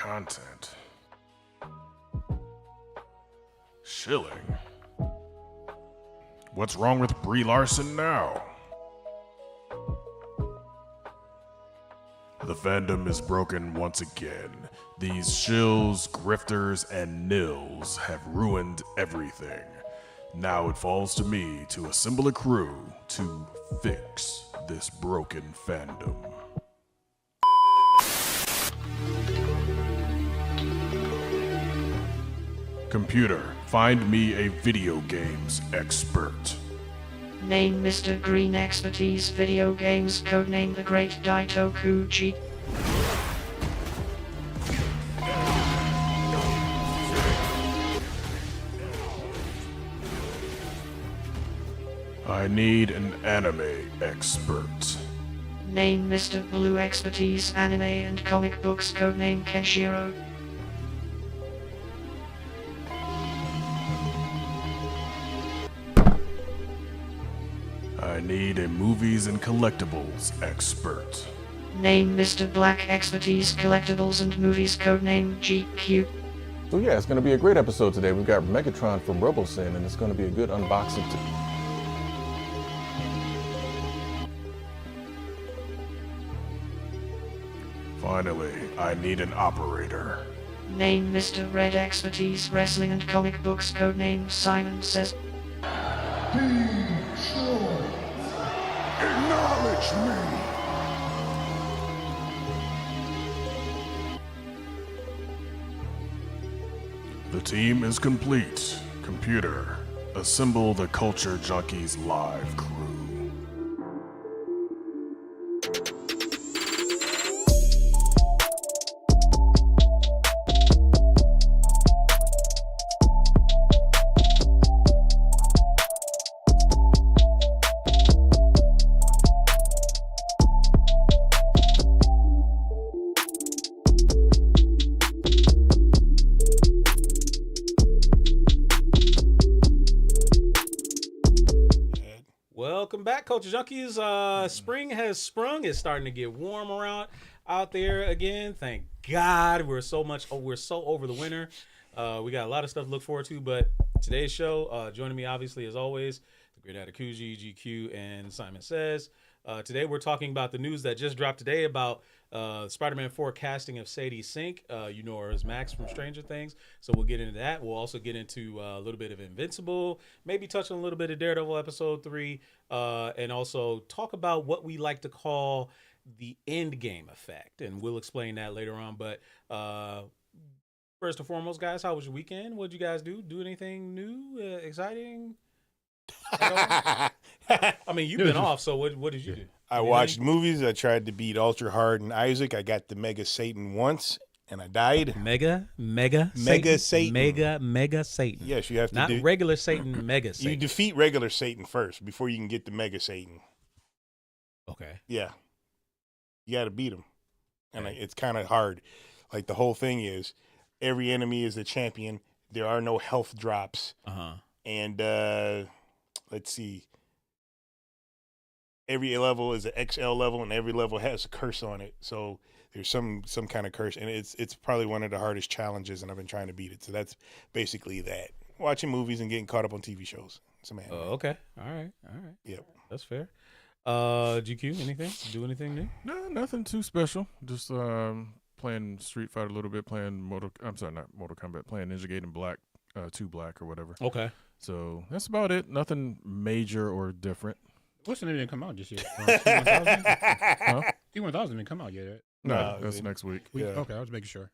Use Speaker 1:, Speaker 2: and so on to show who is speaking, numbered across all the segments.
Speaker 1: content. Shilling. What's wrong with Brie Larson now? The fandom is broken once again. These shills, grifters, and nils have ruined everything. Now it falls to me to assemble a crew to fix this broken fandom. Computer, find me a video games expert.
Speaker 2: Name Mr. Green Expertise Video Games, codename The Great Daitokuji.
Speaker 1: I need an anime expert.
Speaker 2: Name Mr. Blue Expertise Anime and Comic Books, codename Kenshiro.
Speaker 1: I need a movies and collectibles expert.
Speaker 2: Name Mr. Black Expertise Collectibles and Movies, codename GQ.
Speaker 3: So yeah, it's going to be a great episode today. We've got Megatron from RoboSyn, and it's going to be a good unboxing.
Speaker 1: Finally, I need an operator.
Speaker 2: Name Mr. Red Expertise Wrestling and Comic Books, codename Simon Says.
Speaker 1: Acknowledge me! The team is complete. Computer, assemble the Culture Junkies live crew.
Speaker 4: Welcome back, Culture Junkies. Spring has sprung. It's starting to get warm around out there again. Thank God. We're so over the winter. We got a lot of stuff to look forward to, but today's show, joining me obviously as always, the great Adakuji, GQ, and Simon Says. Today we're talking about the news that just dropped today about Spider-Man 4 casting of Sadie Sink. You know her as Max from Stranger Things. So we'll get into that. We'll also get into a little bit of Invincible, maybe touch on a little bit of Daredevil episode 3, and also talk about what we like to call the Endgame Effect. And we'll explain that later on. But first and foremost, guys, how was your weekend? What did you guys do? Do anything new, exciting? I mean, you've been off, so what did you do?
Speaker 5: I watched movies. I tried to beat Ultra Hard and Isaac. I got the Mega Satan once, and I died.
Speaker 4: Mega
Speaker 5: Satan.
Speaker 4: Mega Satan.
Speaker 5: Yes, you have to
Speaker 4: not regular Satan, Mega Satan.
Speaker 5: You defeat regular Satan first before you can get the Mega Satan.
Speaker 4: Okay.
Speaker 5: Yeah. You got to beat him. And it's kind of hard. Like, the whole thing is, every enemy is a champion. There are no health drops. And, let's see. Every level is an XL level, and every level has a curse on it. So there's some kind of curse, and it's probably one of the hardest challenges, and I've been trying to beat it. So that's basically that. Watching movies and getting caught up on TV shows.
Speaker 4: Okay. All right.
Speaker 5: Yep.
Speaker 4: That's fair. GQ, anything? Do anything new?
Speaker 1: No, nothing too special. Just playing Street Fighter a little bit, playing not Mortal Kombat, playing Ninja Gaiden Black, 2 Black or whatever.
Speaker 4: Okay.
Speaker 1: So that's about it. Nothing major or different.
Speaker 6: What's the name didn't come out just yet? T-1000?
Speaker 1: Huh?
Speaker 6: T-1000 didn't come out yet. Right?
Speaker 1: No, that's next week.
Speaker 5: Yeah.
Speaker 6: Okay, I was making sure.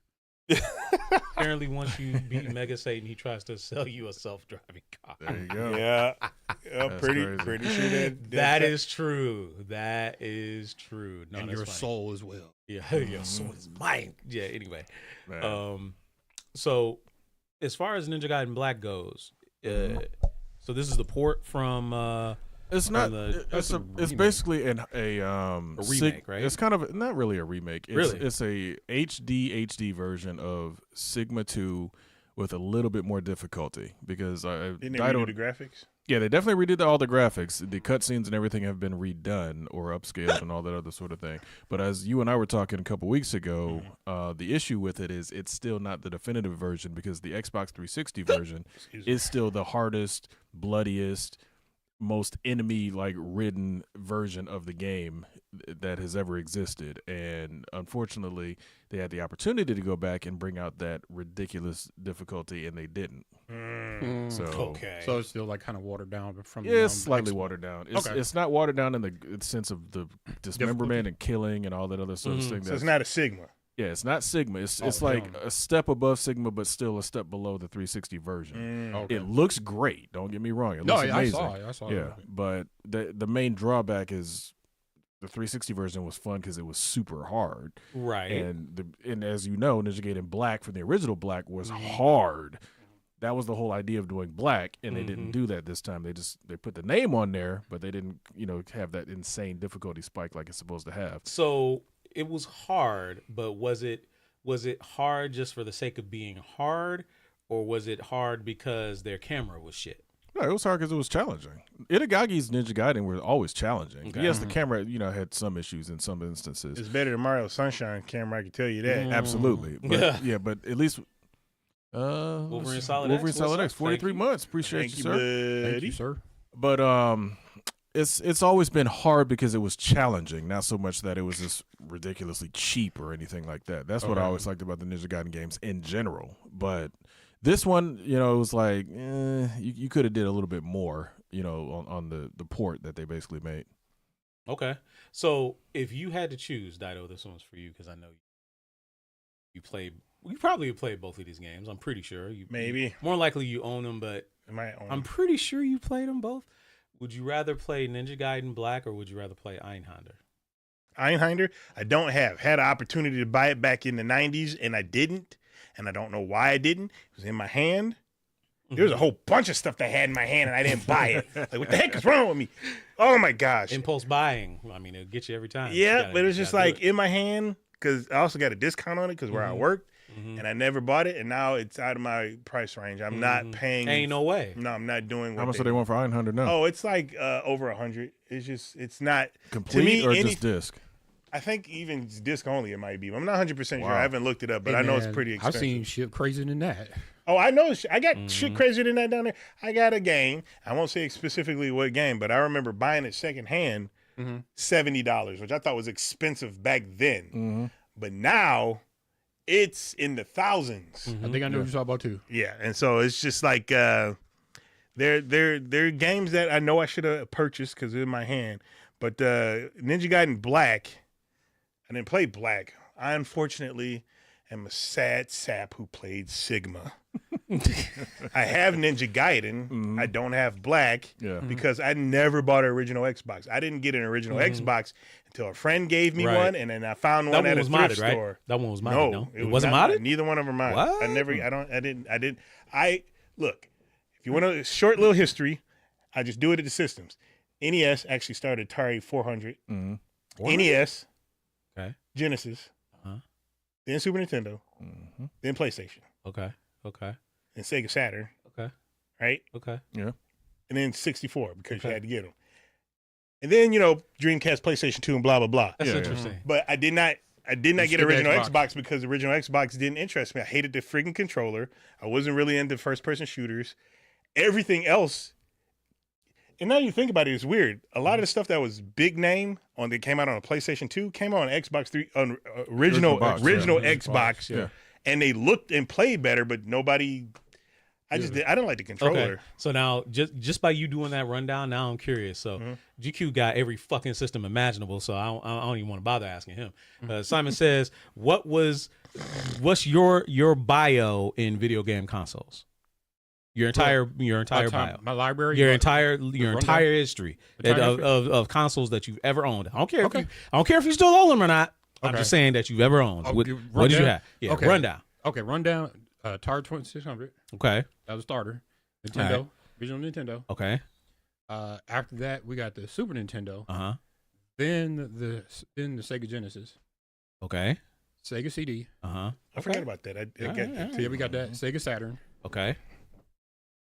Speaker 4: Apparently, once you beat Mega Satan, he tries to sell you a self-driving car.
Speaker 1: There you go.
Speaker 5: Yeah.
Speaker 1: crazy.
Speaker 5: Pretty sure
Speaker 4: That is true. That is true. No,
Speaker 6: and
Speaker 4: that's
Speaker 6: your
Speaker 4: funny.
Speaker 6: soul as well.
Speaker 4: Yeah, your soul is mine. Yeah. Anyway,
Speaker 1: Man.
Speaker 4: so as far as Ninja Gaiden Black goes, so this is the port from.
Speaker 1: It's not. It's basically a
Speaker 4: remake, right?
Speaker 1: It's kind of not really a remake. It's,
Speaker 4: Really?
Speaker 1: It's a HD version of Sigma 2 with a little bit more difficulty because
Speaker 5: Didn't they redo the graphics?
Speaker 3: Yeah, they definitely redid all the graphics. The cutscenes and everything have been redone or upscaled and all that other sort of thing. But as you and I were talking a couple weeks ago, the issue with it is it's still not the definitive version because the Xbox 360 version is still the hardest, bloodiest, most enemy ridden version of the game that has ever existed. And unfortunately, they had the opportunity to go back and bring out that ridiculous difficulty, and they didn't. So
Speaker 6: So it's still kind of watered down from.
Speaker 3: yeah, it's slightly watered down. It's not watered down in the sense of the dismemberment and killing and all that other sort of thing.
Speaker 5: So it's not a Sigma.
Speaker 3: Yeah, it's not Sigma. It's like a step above Sigma, but still a step below the 360 version. It looks great. Don't get me wrong. It looks amazing.
Speaker 6: I saw it.
Speaker 3: Yeah, but the main drawback is the 360 version was fun because it was super hard.
Speaker 4: Right.
Speaker 3: And as you know, Ninja Gaiden Black from the original Black was hard. That was the whole idea of doing Black, and they didn't do that this time. They put the name on there, but they didn't have that insane difficulty spike like it's supposed to have.
Speaker 4: So it was hard, but was it hard just for the sake of being hard, or was it hard because their camera was shit?
Speaker 3: No, it was hard because it was challenging. Itagagi's Ninja Gaiden were always challenging.
Speaker 4: Okay.
Speaker 3: Yes, the camera, had some issues in some instances.
Speaker 5: It's better than Mario Sunshine camera, I can tell you that.
Speaker 3: Absolutely. But, but at least
Speaker 4: Wolverine Solid
Speaker 3: Wolverine
Speaker 4: X,
Speaker 3: Solid
Speaker 4: what's
Speaker 3: X,
Speaker 4: up?
Speaker 3: 43
Speaker 4: Thank
Speaker 3: months. Appreciate
Speaker 5: Thank
Speaker 3: you, sir.
Speaker 6: Thank you, sir.
Speaker 3: But it's always been hard because it was challenging, not so much that it was just ridiculously cheap or anything like that. That's what I always liked about the Ninja Gaiden games in general. But this one, it was like you could have did a little bit more, on the port that they basically made.
Speaker 4: Okay. So if you had to choose, Dido, this one's for you because I know you probably played both of these games. I'm pretty sure.
Speaker 5: Maybe.
Speaker 4: More likely you own them, but I'm pretty sure you played them both. Would you rather play Ninja Gaiden Black or would you rather play Einhander?
Speaker 5: Einhander, I don't have. Had an opportunity to buy it back in the 90s, and I didn't. And I don't know why I didn't. It was in my hand. There was a whole bunch of stuff that I had in my hand, and I didn't buy it. Like, what the heck is wrong with me? Oh, my gosh.
Speaker 4: Impulse buying. I mean, it'll get you every time.
Speaker 5: Yeah, but it was just like in my hand because I also got a discount on it because where I worked, and I never bought it, and now it's out of my price range. I'm not paying.
Speaker 4: Ain't no way.
Speaker 5: No, I'm not doing what
Speaker 3: How much do they want for Einhander now?
Speaker 5: Oh, it's like over 100. it's not.
Speaker 3: Complete
Speaker 5: to me,
Speaker 3: or just disc?
Speaker 5: I think even disc only it might be. I'm not 100% sure. I haven't looked it up, but I know it's pretty expensive.
Speaker 6: I've seen shit crazier than that.
Speaker 5: Oh, I know. I got shit crazier than that down there. I got a game. I won't say specifically what game, but I remember buying it secondhand, $70, which I thought was expensive back then. But now it's in the thousands.
Speaker 6: I think I know what you're talking about too.
Speaker 5: Yeah, and so it's just like they're games that I know I should have purchased because they're in my hand. But Ninja Gaiden Black, I didn't play Black. I unfortunately am a sad sap who played Sigma. I have Ninja Gaiden. I don't have Black because I never bought an original Xbox. I didn't get an original Xbox until a friend gave me one, and then I found one at a thrift store.
Speaker 4: Right? That one was modded.
Speaker 5: No,
Speaker 4: it wasn't modded.
Speaker 5: Neither one of them are modded.
Speaker 4: What?
Speaker 5: Look. If you want a short little history, I just do it at the systems. NES actually started Atari 400. NES, Genesis, then Super Nintendo, then PlayStation.
Speaker 4: Okay.
Speaker 5: And Sega Saturn.
Speaker 4: Okay.
Speaker 5: Right?
Speaker 4: Okay.
Speaker 3: Yeah.
Speaker 5: And then 64 because you had to get them. And then, Dreamcast, PlayStation 2, and blah, blah, blah.
Speaker 4: That's interesting.
Speaker 5: But I did not get original Xbox because the original Xbox didn't interest me. I hated the freaking controller. I wasn't really into first-person shooters. Everything else, and now you think about it, it's weird. A lot of the stuff that was big name that came out on a PlayStation 2 came out on Xbox 3, on original Xbox, and they looked and played better, but nobody. I didn't like the controller.
Speaker 4: Okay. So now, just by you doing that rundown, now I'm curious. So GQ got every fucking system imaginable, so I don't even want to bother asking him. Simon says, what's your bio in video game consoles? Your entire bio,
Speaker 6: my library,
Speaker 4: your entire history of consoles that you've ever owned. I don't care. I don't care if you still own them or not. I'm just saying that you've ever owned. What did you have? Yeah, rundown.
Speaker 6: Okay, rundown. Atari 2600.
Speaker 4: Okay,
Speaker 6: that was a starter. Nintendo, original Nintendo.
Speaker 4: Okay.
Speaker 6: After that, we got the Super Nintendo. Then the Sega Genesis.
Speaker 4: Okay.
Speaker 6: Sega CD.
Speaker 5: I forgot about that. I got that too.
Speaker 6: Yeah, we got that. Sega Saturn.
Speaker 4: Okay.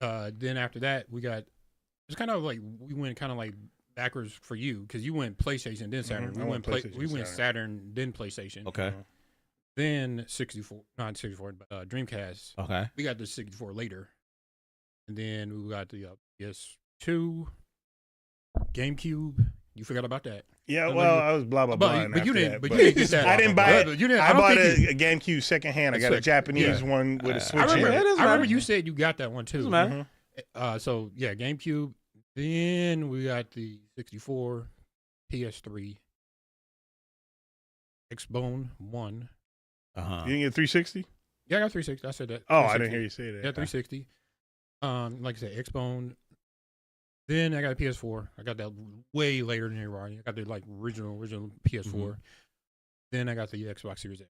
Speaker 6: Then after that, we got It's kind of like we went kind of like backwards for you because you went PlayStation then Saturn.
Speaker 5: I went PlayStation,
Speaker 6: we went
Speaker 5: Saturn.
Speaker 6: Saturn then PlayStation.
Speaker 7: Okay.
Speaker 6: Then 64, not 64, but Dreamcast.
Speaker 7: Okay.
Speaker 6: We got the 64 later, and then we got the PS2, GameCube. You forgot about that.
Speaker 5: Yeah, well, I was blah blah blah.
Speaker 6: But you didn't.
Speaker 5: That,
Speaker 6: But you didn't get that.
Speaker 5: I didn't buy it.
Speaker 6: But you didn't.
Speaker 5: I
Speaker 6: don't
Speaker 5: bought
Speaker 6: think you-
Speaker 5: a GameCube secondhand. I got a
Speaker 6: Sick.
Speaker 5: Japanese one with a Switch.
Speaker 6: I remember.
Speaker 5: in it.
Speaker 6: I remember you said you got that one too.
Speaker 7: Doesn't matter.
Speaker 6: So yeah, GameCube. Then we got the 64, PS3, Xbone One.
Speaker 7: Uh huh.
Speaker 5: You didn't get 360?
Speaker 6: Yeah, I got 360. I said that.
Speaker 5: Oh, I didn't hear you say that.
Speaker 6: Yeah, 360. Like I said, Xbone. Then I got a PS4. I got that way later than everybody. I got the like original PS4.
Speaker 7: Mm-hmm.
Speaker 6: Then I got the Xbox Series X.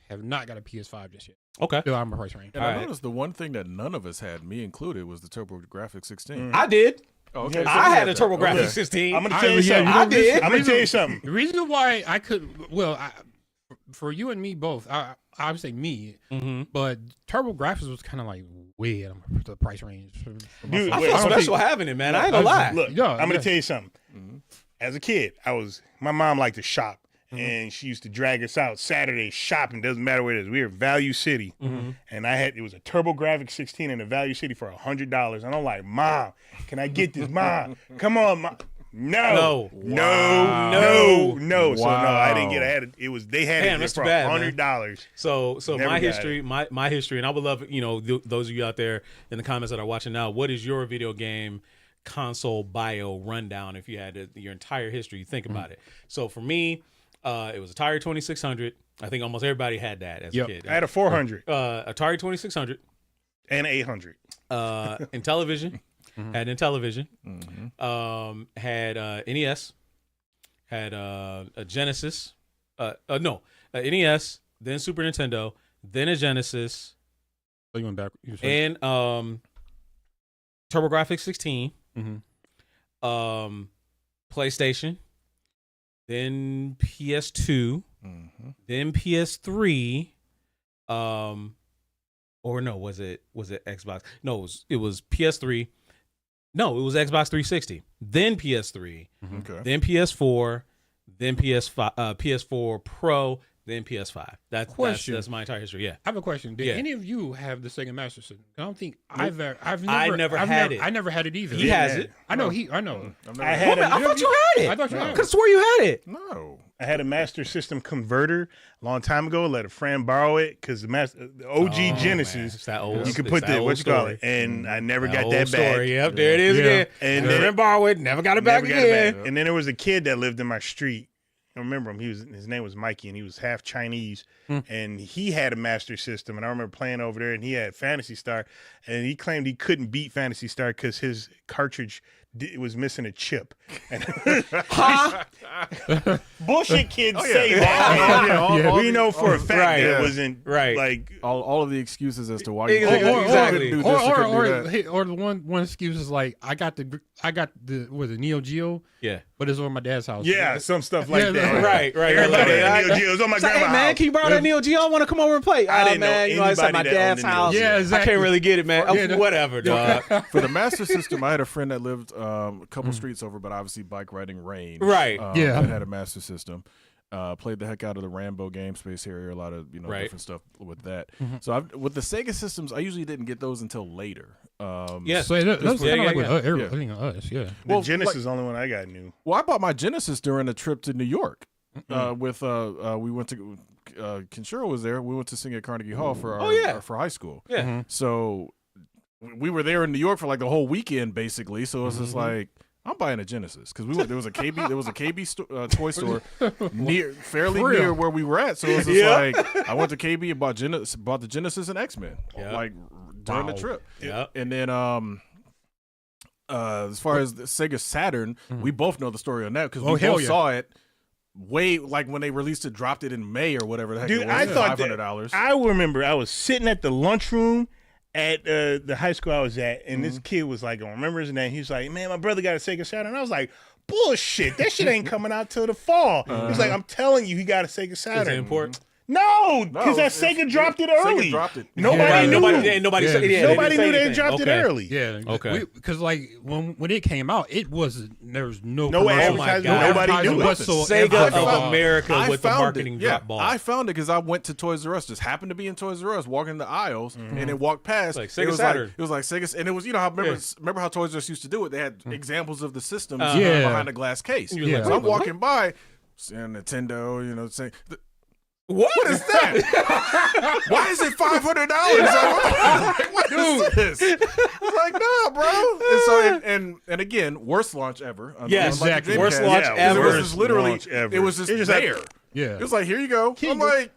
Speaker 6: Have not got a PS5 just yet.
Speaker 7: Okay.
Speaker 6: Still out of my price range.
Speaker 3: And I noticed the one thing that none of us had, me included, was the TurboGrafx 16.
Speaker 7: I did.
Speaker 3: Oh, okay.
Speaker 5: Yeah,
Speaker 3: so
Speaker 7: I
Speaker 3: you
Speaker 7: had a
Speaker 3: that.
Speaker 7: TurboGrafx
Speaker 3: Okay.
Speaker 7: 16.
Speaker 5: I'm gonna tell you
Speaker 6: yeah,
Speaker 5: something.
Speaker 6: you know,
Speaker 7: I did.
Speaker 5: I'm gonna tell you something.
Speaker 6: The reason why I could, for you and me both, I would say me,
Speaker 7: Mm-hmm.
Speaker 6: but TurboGrafx was kind of like way out of the price range.
Speaker 5: Dude,
Speaker 7: I
Speaker 5: wait,
Speaker 7: feel
Speaker 5: I don't
Speaker 7: special having it, man. I ain't gonna lie.
Speaker 5: Look,
Speaker 6: Yeah,
Speaker 5: I'm gonna
Speaker 6: yeah.
Speaker 5: tell you something. As a kid, my mom liked to shop, and she used to drag us out Saturday shopping. Doesn't matter where it is. We were in Value City, and it was a TurboGrafx 16 in the Value City for $100. And I'm like, Mom, can I get this? Mom, come on, Mom. No. So no, I didn't get. They had
Speaker 7: Damn,
Speaker 5: it
Speaker 7: that's
Speaker 5: for
Speaker 7: too bad,
Speaker 5: $100.
Speaker 7: So
Speaker 5: Never
Speaker 7: my
Speaker 5: got
Speaker 7: history, my history, and I would love, those of you out there in the comments that are watching now, what is your video game console bio rundown if you had your entire history? Think about it. So for me, it was Atari 2600. I think almost everybody had that as a kid.
Speaker 5: I had a 400
Speaker 7: Atari 2600
Speaker 5: and 800.
Speaker 7: Intellivision. Had Intellivision. Had NES. Had a Genesis. NES. Then Super Nintendo. Then a Genesis.
Speaker 6: So you went back.
Speaker 7: And TurboGrafx 16. PlayStation. Then PS2. Then PS3. Or no, was it Xbox? No, it was PS3. No, it was Xbox 360. Then PS3.
Speaker 3: Okay.
Speaker 7: Then PS4. Then PS5. PS4 Pro. Then PS5. That's my entire history. Yeah.
Speaker 6: I have a question. Did
Speaker 7: Yeah.
Speaker 6: any of you have the Sega Master System? I don't think I've never
Speaker 7: had it.
Speaker 6: I never had it either.
Speaker 7: He has it.
Speaker 6: I know. I know.
Speaker 5: I had a,
Speaker 7: I thought you had it.
Speaker 6: I thought you had
Speaker 7: I could have swore you had it.
Speaker 3: No.
Speaker 5: I had a Master System converter a long time ago. Let a friend borrow it because the OG Genesis.
Speaker 7: It's that old.
Speaker 5: You could
Speaker 7: it's
Speaker 5: put
Speaker 7: that
Speaker 5: the
Speaker 7: old
Speaker 5: what you call
Speaker 7: story.
Speaker 5: it, and I never
Speaker 7: That
Speaker 5: got
Speaker 7: old
Speaker 5: that back.
Speaker 7: story. Yep, there it is
Speaker 6: Yeah.
Speaker 7: again.
Speaker 5: And
Speaker 7: And
Speaker 5: then-
Speaker 7: then borrow it, never got it back
Speaker 5: Never got it
Speaker 7: again.
Speaker 5: back. And then there was a kid that lived in my street. I remember him. His name was Mikey, and he was half Chinese. And he had a Master System, and I remember playing over there, and he had Phantasy Star, and he claimed he couldn't beat Phantasy Star because his cartridge was missing a chip. And bullshit kids say that. We know for a fact
Speaker 7: Right.
Speaker 5: that it wasn't
Speaker 7: Right.
Speaker 5: like
Speaker 3: All of the excuses as to why
Speaker 7: Exactly.
Speaker 3: you
Speaker 7: Exactly.
Speaker 3: couldn't do this, you couldn't do that.
Speaker 6: Or the one excuse is like I got the was it Neo Geo,
Speaker 7: Yeah.
Speaker 6: but it's over my dad's house.
Speaker 5: yeah, some stuff like
Speaker 6: Yeah,
Speaker 5: that.
Speaker 7: Right.
Speaker 5: Everybody
Speaker 7: Right.
Speaker 5: had a Neo Geo. It was on my
Speaker 7: It's like,
Speaker 5: grandma's
Speaker 7: hey man,
Speaker 5: house.
Speaker 7: can you borrow that Neo Geo? I want to come over and play.
Speaker 5: I didn't know
Speaker 7: man, it's at my
Speaker 5: anybody that
Speaker 7: dad's
Speaker 5: owned a Neo
Speaker 7: house.
Speaker 5: Geo.
Speaker 6: Yeah,
Speaker 7: I
Speaker 6: exactly.
Speaker 7: can't really get it, man.
Speaker 6: Yeah, no.
Speaker 7: Whatever, dog.
Speaker 3: For the Master System, I had a friend that lived a couple streets over, but obviously bike riding range.
Speaker 7: Right.
Speaker 6: Yeah.
Speaker 3: That had a Master System. Played the heck out of the Rambo game, Space Harrier, a lot of
Speaker 7: Right.
Speaker 3: different stuff with that. So with the Sega systems, I usually didn't get those until later.
Speaker 7: Yes.
Speaker 6: So that was
Speaker 7: Yeah,
Speaker 6: kind of like
Speaker 7: yeah,
Speaker 6: with
Speaker 3: yeah.
Speaker 6: everybody, us. Yeah.
Speaker 5: The
Speaker 3: Well,
Speaker 5: Genesis
Speaker 3: like-
Speaker 5: is the only one I got new.
Speaker 3: Well, I bought my Genesis during a trip to New York. With we went to Kenshiro was there. We went to sing at Carnegie Hall for for high school.
Speaker 7: Yeah.
Speaker 3: So we were there in New York for like the whole weekend, basically. So it was just like, I'm buying a Genesis because there was a KB toy store fairly
Speaker 6: For real.
Speaker 3: near where we were at. So it was just like I went to KB and bought the Genesis and X-Men like during the trip.
Speaker 7: Yeah.
Speaker 3: And then as far as the Sega Saturn, we both know the story on that because we
Speaker 6: hell
Speaker 3: both
Speaker 6: yeah.
Speaker 3: saw it way like when they released it, dropped it in May or whatever the heck
Speaker 5: Dude,
Speaker 3: it was.
Speaker 5: I thought
Speaker 3: $500.
Speaker 5: I remember I was sitting at the lunchroom at the high school I was at, and this kid was like, I don't remember his name. He was like, man, my brother got a Sega Saturn. And I was like, bullshit, that shit ain't coming out till the fall. He was like, I'm telling you, he got a Sega
Speaker 7: Is
Speaker 5: Saturn.
Speaker 7: it important?
Speaker 5: No, because that Sega dropped it early.
Speaker 3: Sega dropped it.
Speaker 5: Nobody knew.
Speaker 4: Nobody
Speaker 5: Nobody knew they dropped it early.
Speaker 6: Yeah.
Speaker 4: Okay.
Speaker 6: Because like when it came out, it was there was no
Speaker 5: advertising. Nobody knew it.
Speaker 4: Sega of America with the marketing drop ball.
Speaker 3: I found it because I went to Toys R Us. Just happened to be in Toys R Us, walking the aisles, and then walked past.
Speaker 4: Like Sega Saturn.
Speaker 3: It was like Sega, and it was how remember how Toys R Us used to do it. They had examples of the systems
Speaker 6: Yeah.
Speaker 3: behind a glass case.
Speaker 6: Yeah.
Speaker 3: So I'm walking by, seeing Nintendo, saying.
Speaker 4: What
Speaker 3: is that? Why is it $500? What is this? I'm like, nah, bro. And so, and again, worst launch ever.
Speaker 4: Yes,
Speaker 3: exactly.
Speaker 4: Worst launch ever.
Speaker 3: It was just literally,
Speaker 5: launch ever.
Speaker 3: it was just
Speaker 5: It's just
Speaker 3: there.
Speaker 6: Yeah.
Speaker 3: It was like, here you go. I'm like,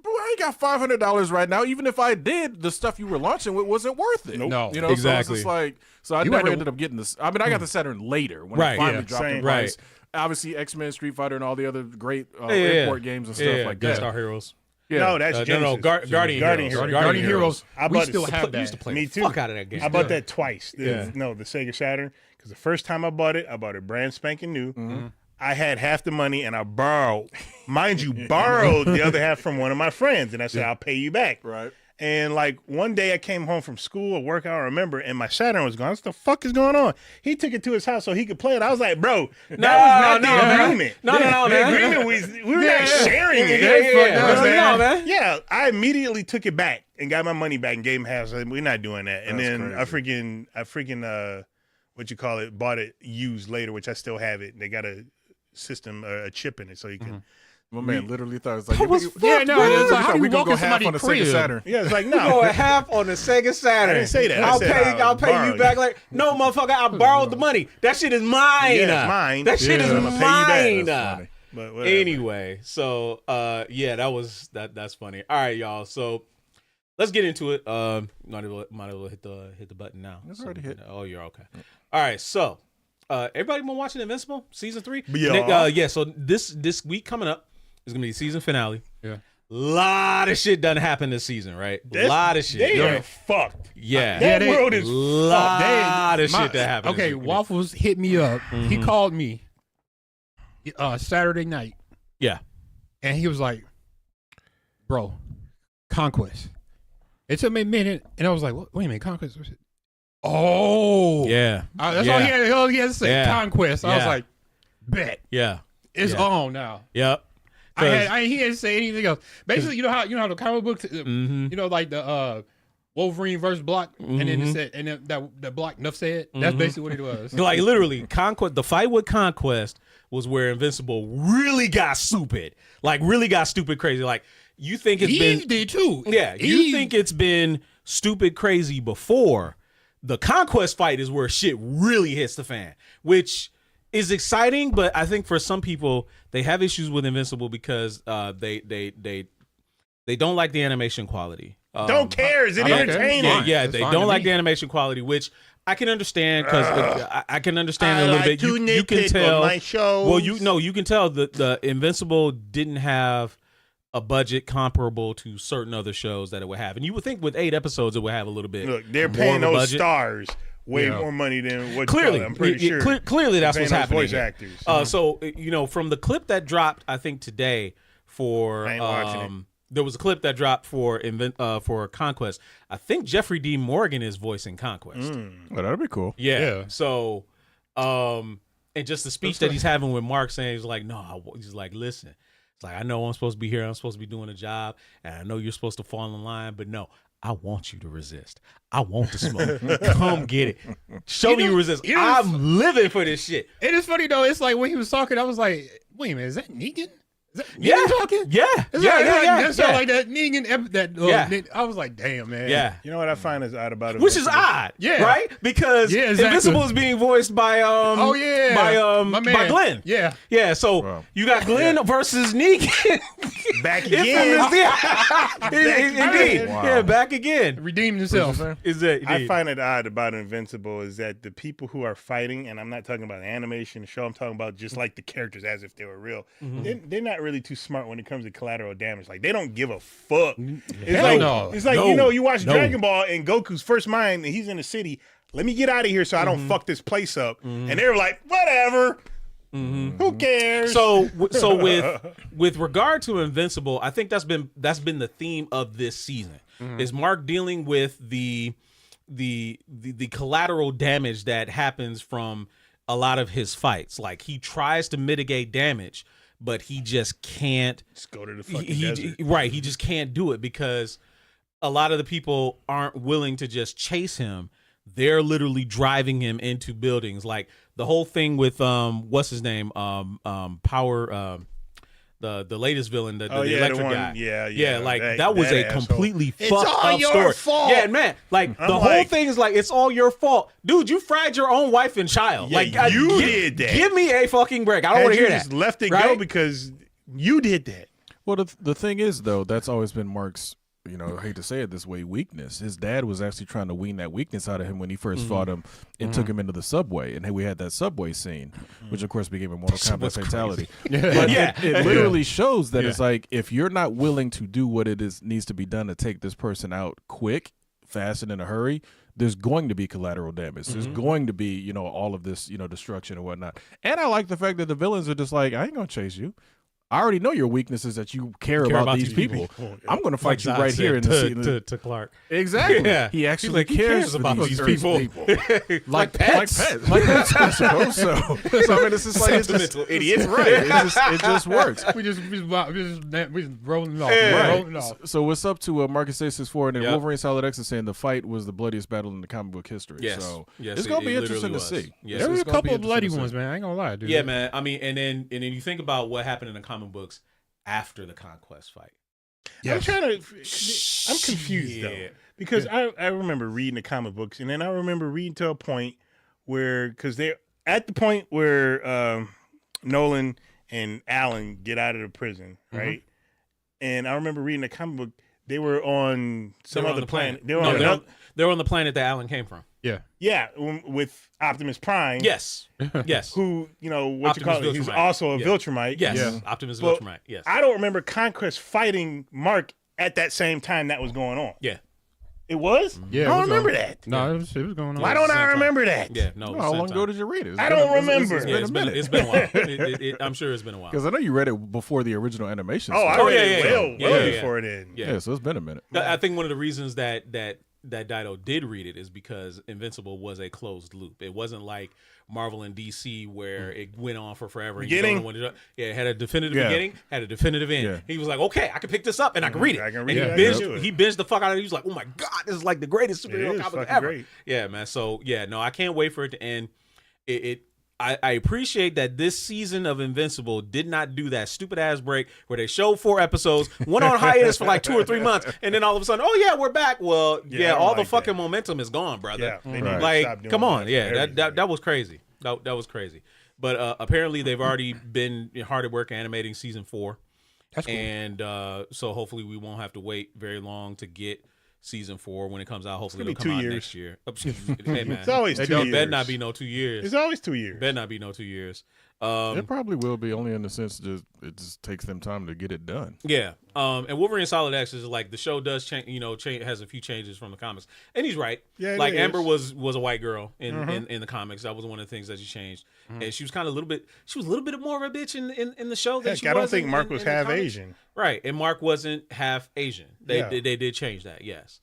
Speaker 3: bro, I ain't got $500 right now. Even if I did, the stuff you were launching with wasn't worth it.
Speaker 6: Nope. No.
Speaker 3: You know,
Speaker 4: Exactly.
Speaker 3: So it's just like, so I never ended up getting this. I mean, I got the Saturn later when it finally dropped in price. Obviously, X-Men, Street Fighter, and all the other great import games and stuff like that.
Speaker 4: Star Heroes.
Speaker 3: Yeah.
Speaker 5: No, that's Genesis.
Speaker 4: Guardian Heroes.
Speaker 6: Guardian Heroes.
Speaker 5: I
Speaker 6: We
Speaker 5: bought
Speaker 6: still have that.
Speaker 4: Used to play
Speaker 5: Me
Speaker 4: the
Speaker 5: too.
Speaker 4: fuck out of that game.
Speaker 5: I bought that twice.
Speaker 4: Yeah.
Speaker 5: No, the Sega Saturn. Because the first time I bought it brand spanking new. I had half the money and I borrowed. Mind you, borrowed the other half from one of my friends. And I said, I'll pay you back.
Speaker 3: Right.
Speaker 5: And like one day I came home from school or work, I don't remember, and my Saturn was gone. What the fuck is going on? He took it to his house so he could play it. I was like, bro, that was not the agreement.
Speaker 4: No,
Speaker 5: The agreement was we were not sharing it.
Speaker 4: No, man.
Speaker 5: Yeah, I immediately took it back and got my money back and gave him half. So we're not doing that. And
Speaker 3: That's
Speaker 5: then
Speaker 3: crazy.
Speaker 5: I freaking what you call it, bought it used later, which I still have it. They got a system, a chip in it, so you can.
Speaker 3: My man literally thought it was like,
Speaker 6: It's like, how do
Speaker 3: we
Speaker 6: you
Speaker 3: gonna
Speaker 6: walk
Speaker 3: go
Speaker 6: in
Speaker 3: half
Speaker 6: somebody's
Speaker 3: on the Sega
Speaker 6: crib?
Speaker 3: Saturn.
Speaker 5: Yeah, it's like
Speaker 4: Go
Speaker 5: no.
Speaker 4: half on the Sega Saturn.
Speaker 5: I didn't say that. I said
Speaker 4: I'll pay
Speaker 5: borrow
Speaker 4: you back. Like, no, motherfucker, I borrowed the money. That shit is mine.
Speaker 5: Yeah, it's mine.
Speaker 4: That shit is
Speaker 5: I'ma pay you back.
Speaker 4: mine.
Speaker 3: That's funny.
Speaker 5: But whatever.
Speaker 4: Anyway, so yeah, that's funny. All right, y'all. So let's get into it. Might as well hit the button now.
Speaker 3: It's already hit.
Speaker 4: Oh, you're okay. All right, so everybody been watching Invincible season 3?
Speaker 5: Yeah.
Speaker 4: Yeah. So this week coming up is gonna be the season finale.
Speaker 6: Yeah.
Speaker 4: Lot of shit done happened this season, right? A lot of shit.
Speaker 5: They are fucked.
Speaker 4: Yeah.
Speaker 5: That world is
Speaker 4: lot of shit that happened.
Speaker 6: Okay,
Speaker 4: this week.
Speaker 6: Waffles hit me up. He called me Saturday night,
Speaker 4: Yeah.
Speaker 6: and he was like, "Bro, Conquest." It took me a minute, and I was like, "Wait a minute, Conquest?" Oh,
Speaker 4: Yeah.
Speaker 6: That's
Speaker 4: Yeah.
Speaker 6: all he had to say.
Speaker 4: Yeah.
Speaker 6: Conquest. I was
Speaker 4: Yeah.
Speaker 6: like, "Bet
Speaker 4: Yeah.
Speaker 6: it's
Speaker 4: Yeah.
Speaker 6: on now."
Speaker 4: Yep.
Speaker 6: He didn't say anything else. Basically, you know how the comic books, you know, like the Wolverine versus Block, and then it said, and then that Block enough said. That's basically what it was.
Speaker 4: Like literally, Conquest. The fight with Conquest was where Invincible really got stupid. Like really got stupid crazy. Like you think it's
Speaker 6: Eve
Speaker 4: been
Speaker 6: did too.
Speaker 4: Yeah, you think it's been stupid crazy before. The Conquest fight is where shit really hits the fan, which is exciting, but I think for some people they have issues with Invincible because they don't like the animation quality.
Speaker 5: Don't care. Is it
Speaker 6: I don't care.
Speaker 5: entertaining?
Speaker 6: Fine.
Speaker 4: Yeah,
Speaker 6: It's
Speaker 4: they
Speaker 6: fine
Speaker 4: don't
Speaker 6: to
Speaker 4: like
Speaker 6: me.
Speaker 4: the animation quality, which I can understand because I can understand
Speaker 5: I
Speaker 4: it a little
Speaker 5: like
Speaker 4: bit.
Speaker 5: to
Speaker 4: You can
Speaker 5: nitpick
Speaker 4: tell.
Speaker 5: on my shows.
Speaker 4: Well, you can tell that the Invincible didn't have a budget comparable to certain other shows that it would have, and you would think with 8 episodes it would have a little bit.
Speaker 5: Look, they're
Speaker 4: more
Speaker 5: paying
Speaker 4: of a
Speaker 5: those
Speaker 4: budget.
Speaker 5: stars way
Speaker 6: Yeah.
Speaker 5: more money than what
Speaker 4: Clearly,
Speaker 5: I'm pretty sure.
Speaker 4: Clearly, that's
Speaker 5: Paying
Speaker 4: what's
Speaker 5: those
Speaker 4: happening.
Speaker 5: voice
Speaker 4: here.
Speaker 5: actors.
Speaker 4: So from the clip that dropped, I think today for
Speaker 5: I ain't watching it.
Speaker 4: there was a clip that dropped for Conquest. I think Jeffrey D. Morgan is voicing Conquest.
Speaker 3: Well, that'd be cool.
Speaker 4: Yeah. So, and just the speech that he's having with Mark saying he's like, he's like, listen, it's like I know I'm supposed to be here. I'm supposed to be doing a job, and I know you're supposed to fall in line, but no. I want you to resist. I want the smoke. Come get it. Show me you resist. I'm living for this shit.
Speaker 6: It is funny though. It's like when he was talking, I was like, "Wait a minute, is that Negan? Is that Negan
Speaker 4: Yeah.
Speaker 6: talking?
Speaker 4: Yeah.
Speaker 6: It's
Speaker 4: Yeah.
Speaker 6: That sound like that Negan.
Speaker 4: Yeah.
Speaker 6: I was like, damn man.
Speaker 4: Yeah.
Speaker 5: You know what I find is odd about it?
Speaker 4: Which is odd,
Speaker 6: Yeah.
Speaker 4: right? Because
Speaker 6: Yeah, exactly.
Speaker 4: Invincible is being voiced by
Speaker 6: Oh yeah.
Speaker 4: by
Speaker 6: My man.
Speaker 4: by Glenn.
Speaker 6: Yeah.
Speaker 4: Yeah, so
Speaker 3: Wow.
Speaker 4: you got Glenn versus Negan.
Speaker 5: Back again.
Speaker 4: Indeed.
Speaker 3: Wow.
Speaker 4: Yeah, back again.
Speaker 6: Redeemed himself.
Speaker 4: Is it?
Speaker 5: I find it odd about Invincible is that the people who are fighting, and I'm not talking about animation show, I'm talking about just like the characters as if they were real. They're not really too smart when it comes to collateral damage. Like they don't give a fuck. It's
Speaker 6: Hell
Speaker 5: like
Speaker 6: no.
Speaker 5: it's like
Speaker 4: No.
Speaker 5: you watch
Speaker 4: No.
Speaker 5: Dragon Ball and Goku's first mind, and he's in the city. Let me get out of here so I don't fuck this place up. And they're like, whatever. Who cares?
Speaker 7: So with regard to Invincible, I think that's been the theme of this season. Is Mark dealing with the collateral damage that happens from a lot of his fights. Like, he tries to mitigate damage, but he just can't.
Speaker 5: Just go to the fucking desert.
Speaker 7: Right, he just can't do it because a lot of the people aren't willing to just chase him. They're literally driving him into buildings. Like the whole thing with what's his name? Power the latest villain, the electric
Speaker 5: the one,
Speaker 7: guy.
Speaker 5: Yeah.
Speaker 7: Like that was a
Speaker 5: asshole.
Speaker 7: completely
Speaker 5: It's
Speaker 7: fucked
Speaker 5: all
Speaker 7: up
Speaker 5: your
Speaker 7: story.
Speaker 5: fault.
Speaker 7: Yeah, man. Like the whole thing is like it's all your fault, dude. You fried your own wife and child.
Speaker 5: Yeah,
Speaker 7: like
Speaker 5: you did that.
Speaker 7: Give me a fucking break. I don't want to hear that.
Speaker 5: Just left it go
Speaker 7: right?
Speaker 5: because you did that.
Speaker 3: Well, the thing is, though, that's always been Mark's, I hate to say it this way, weakness. His dad was actually trying to wean that weakness out of him when he first fought him and took him into the subway. And we had that subway scene, which, of course, became a Mortal Kombat fatality. But it literally shows that it's like, if you're not willing to do what needs to be done to take this person out quick, fast, and in a hurry, there's going to be collateral damage. There's going to be, all of this, destruction and whatnot. And I like the fact that the villains are just like, I ain't going to chase you. I already know your weakness is that you care about these people. I'm going to fight you right here in the scene.
Speaker 7: To Clark.
Speaker 3: Exactly.
Speaker 7: Yeah.
Speaker 3: He actually
Speaker 7: He
Speaker 3: cares
Speaker 7: about these people.
Speaker 3: like pets. Like pets, I suppose so. So I mean, it's just like
Speaker 7: Sentimental idiots.
Speaker 3: Right. It just works.
Speaker 6: We just rolling off.
Speaker 3: Right.
Speaker 6: Rolling off.
Speaker 3: So what's up to Marcus 664 and then Wolverine Solid X is saying the fight was the bloodiest battle in the comic book history.
Speaker 7: Yes.
Speaker 3: So
Speaker 7: Yes,
Speaker 3: it's gonna be
Speaker 7: it
Speaker 3: interesting to
Speaker 7: literally
Speaker 3: see.
Speaker 7: Yes.
Speaker 6: There were a
Speaker 3: It's gonna be
Speaker 6: couple of bloody
Speaker 3: interesting to
Speaker 6: ones,
Speaker 3: see.
Speaker 6: man. I ain't gonna lie, dude.
Speaker 7: Yeah, man. I mean, and then you think about what happened in the comic books after the Conquest fight.
Speaker 5: I'm confused though, because I remember reading the comic books, and then I remember reading to a point where, because they're at the point where Nolan and Alan get out of the prison, right? And I remember reading the comic book. They were on some other planet. They were
Speaker 7: on the planet that Alan came from.
Speaker 5: Yeah, with Optimus Prime.
Speaker 7: Yes. Yes.
Speaker 5: Who, what
Speaker 7: Optimus
Speaker 5: you call it? He's
Speaker 7: Viltrumite.
Speaker 5: also a Viltrumite.
Speaker 7: Yes.
Speaker 3: Yeah.
Speaker 7: Optimus
Speaker 5: But
Speaker 7: Viltrumite. Yes.
Speaker 5: I don't remember Conquest fighting Mark at that same time that was going on.
Speaker 7: Yeah.
Speaker 5: It was?
Speaker 6: Yeah,
Speaker 5: I
Speaker 6: it
Speaker 5: don't
Speaker 6: was
Speaker 5: remember
Speaker 6: on.
Speaker 5: that.
Speaker 6: No, it was going on.
Speaker 5: Why don't I
Speaker 7: same time.
Speaker 5: remember that?
Speaker 7: Yeah. No.
Speaker 3: How long ago did you read it?
Speaker 5: I don't remember.
Speaker 7: It's been a while. I'm sure it's been a while.
Speaker 3: Because I know you read it before the original animation.
Speaker 5: Oh, I
Speaker 3: started.
Speaker 5: read it well
Speaker 7: Yeah.
Speaker 5: before then.
Speaker 3: Yeah, so it's been a minute.
Speaker 7: I think one of the reasons that Dido did read it is because Invincible was a closed loop. It wasn't like Marvel and DC where it went on for forever. And
Speaker 5: Beginning?
Speaker 7: you don't know when it had a definitive
Speaker 3: Yeah.
Speaker 7: beginning, had a definitive end.
Speaker 3: Yeah.
Speaker 7: He was like, okay, I can pick this up and I can read it.
Speaker 5: I can
Speaker 7: And
Speaker 5: read
Speaker 7: he
Speaker 5: it.
Speaker 7: binged,
Speaker 5: Yeah.
Speaker 7: he binged the fuck out of it. He was like, oh my God, this is like the greatest
Speaker 5: It
Speaker 7: superhero
Speaker 5: is
Speaker 7: comic
Speaker 5: fucking
Speaker 7: ever.
Speaker 5: great.
Speaker 7: Yeah, man. So yeah, no, I can't wait for it to end. I appreciate that this season of Invincible did not do that stupid ass break where they showed 4 episodes, went on hiatus for like 2 or 3 months, and then all of a sudden, oh yeah, we're back. Well,
Speaker 5: I don't
Speaker 7: all the
Speaker 5: like
Speaker 7: fucking
Speaker 5: that.
Speaker 7: momentum is gone, brother.
Speaker 5: Yeah, they need to
Speaker 7: Like,
Speaker 5: stop doing
Speaker 7: come on,
Speaker 5: that
Speaker 7: yeah,
Speaker 5: for
Speaker 7: that was crazy. That was crazy. But apparently they've already been hard at work animating season 4.
Speaker 6: That's cool.
Speaker 7: And so hopefully we won't have to wait very long to get season 4 when it comes out. Hopefully it'll
Speaker 5: gonna
Speaker 7: come
Speaker 5: be
Speaker 7: out
Speaker 5: 2
Speaker 7: next year. Hey man,
Speaker 5: It's always 2
Speaker 7: it
Speaker 5: years.
Speaker 7: better not be no 2 years.
Speaker 5: It's always 2 years.
Speaker 7: Better not be no 2 years.
Speaker 3: It probably will be, only in the sense that it just takes them time to get it done.
Speaker 7: Yeah. And Wolverine Solid X is like the show does change. Has a few changes from the comics, and he's right.
Speaker 5: Yeah, it
Speaker 7: like
Speaker 5: is.
Speaker 7: Amber was a white girl in the comics. That was one of the things that she changed, and she was kind of a little bit more of a bitch in the show than
Speaker 5: Heck,
Speaker 7: she
Speaker 5: I
Speaker 7: was.
Speaker 5: don't think Mark was
Speaker 7: in the
Speaker 5: half
Speaker 7: comics.
Speaker 5: Asian.
Speaker 7: Right, and Mark wasn't half Asian. They
Speaker 5: Yeah.
Speaker 7: they did change that. Yes.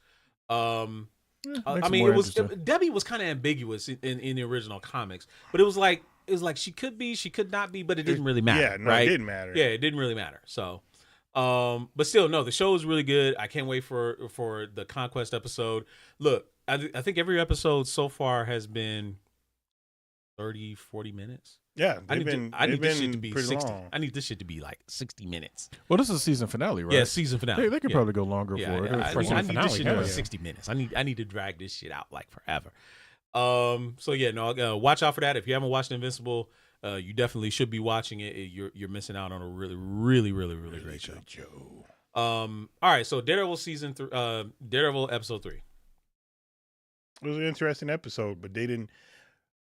Speaker 7: I
Speaker 3: it
Speaker 7: mean,
Speaker 3: more
Speaker 7: it was
Speaker 3: interesting.
Speaker 7: Debbie was kind of ambiguous in the original comics, but it was like she could be, she could not be, but it didn't really matter.
Speaker 5: Yeah, no,
Speaker 7: right?
Speaker 5: it didn't matter.
Speaker 7: Yeah, it didn't really matter. So, but still, no, the show is really good. I can't wait for the Conquest episode. Look, I think every episode so far has been 30, 40 minutes.
Speaker 5: Yeah,
Speaker 7: I need this shit to be
Speaker 5: pretty
Speaker 7: 60.
Speaker 5: long.
Speaker 7: I need this shit to be like 60 minutes.
Speaker 3: Well, this is a season finale, right?
Speaker 7: Yeah, season finale.
Speaker 3: They could
Speaker 7: Yeah.
Speaker 3: probably go longer
Speaker 7: Yeah,
Speaker 3: for it.
Speaker 7: yeah,
Speaker 3: First
Speaker 7: I
Speaker 3: season
Speaker 7: need this
Speaker 3: finale,
Speaker 7: shit to
Speaker 3: hell
Speaker 7: be
Speaker 3: yeah.
Speaker 7: 60 minutes. I need to drag this shit out like forever. So yeah, no, watch out for that. If you haven't watched Invincible, you definitely should be watching it. You're missing out on a really, really, really, really great show. All right, so Daredevil Daredevil episode 3.
Speaker 5: It was an interesting episode, but they didn't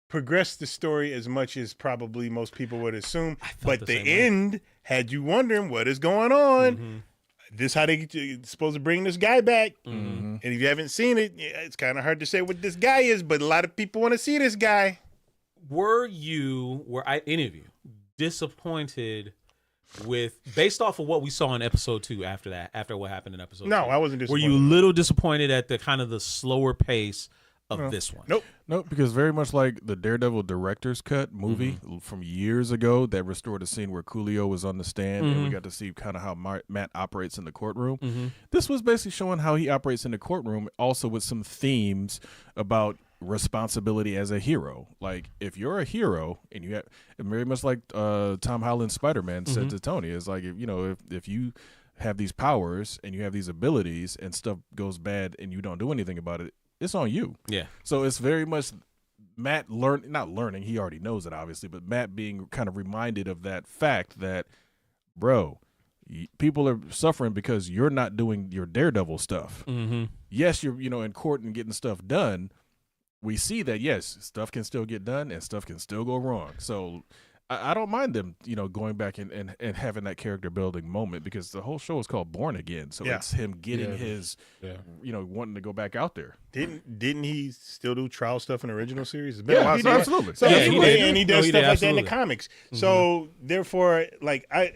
Speaker 5: progress the story as much as probably most people would assume. But the
Speaker 7: same way.
Speaker 5: end had you wondering what is going on. This how they supposed to bring this guy back. And if you haven't seen it, it's kind of hard to say what this guy is, but a lot of people want to see this guy.
Speaker 7: Any of you, disappointed with, based off of what we saw in episode 2 after what happened in episode 2?
Speaker 5: No, I wasn't
Speaker 7: Were
Speaker 5: disappointed.
Speaker 7: you a little disappointed at the kind of the slower pace of this one?
Speaker 5: Nope.
Speaker 3: No, because very much like the Daredevil director's cut movie from years ago that restored a scene where Coolio was on the stand and we got to see kind of how Matt operates in the courtroom. This was basically showing how he operates in the courtroom, also with some themes about responsibility as a hero. Like, if you're a hero and you have, very much like Tom Holland's Spider-Man said to Tony, is like, if you have these powers and you have these abilities and stuff goes bad and you don't do anything about it, it's on you.
Speaker 7: Yeah.
Speaker 3: So it's very much Matt not learning, he already knows it obviously, but Matt being kind of reminded of that fact that, bro, people are suffering because you're not doing your Daredevil stuff. Yes, you're in court and getting stuff done. We see that, yes, stuff can still get done and stuff can still go wrong. So I don't mind them, going back and having that character building moment, because the whole show is called Born Again. So it's him getting his, wanting to go back out there.
Speaker 5: Didn't he still do trial stuff in the original series? It's been a while.
Speaker 3: He did, absolutely.
Speaker 5: So
Speaker 7: Yeah, he did.
Speaker 5: and he does
Speaker 7: No, he
Speaker 5: stuff
Speaker 7: did,
Speaker 5: like that in the
Speaker 7: absolutely.
Speaker 5: comics. So therefore, like I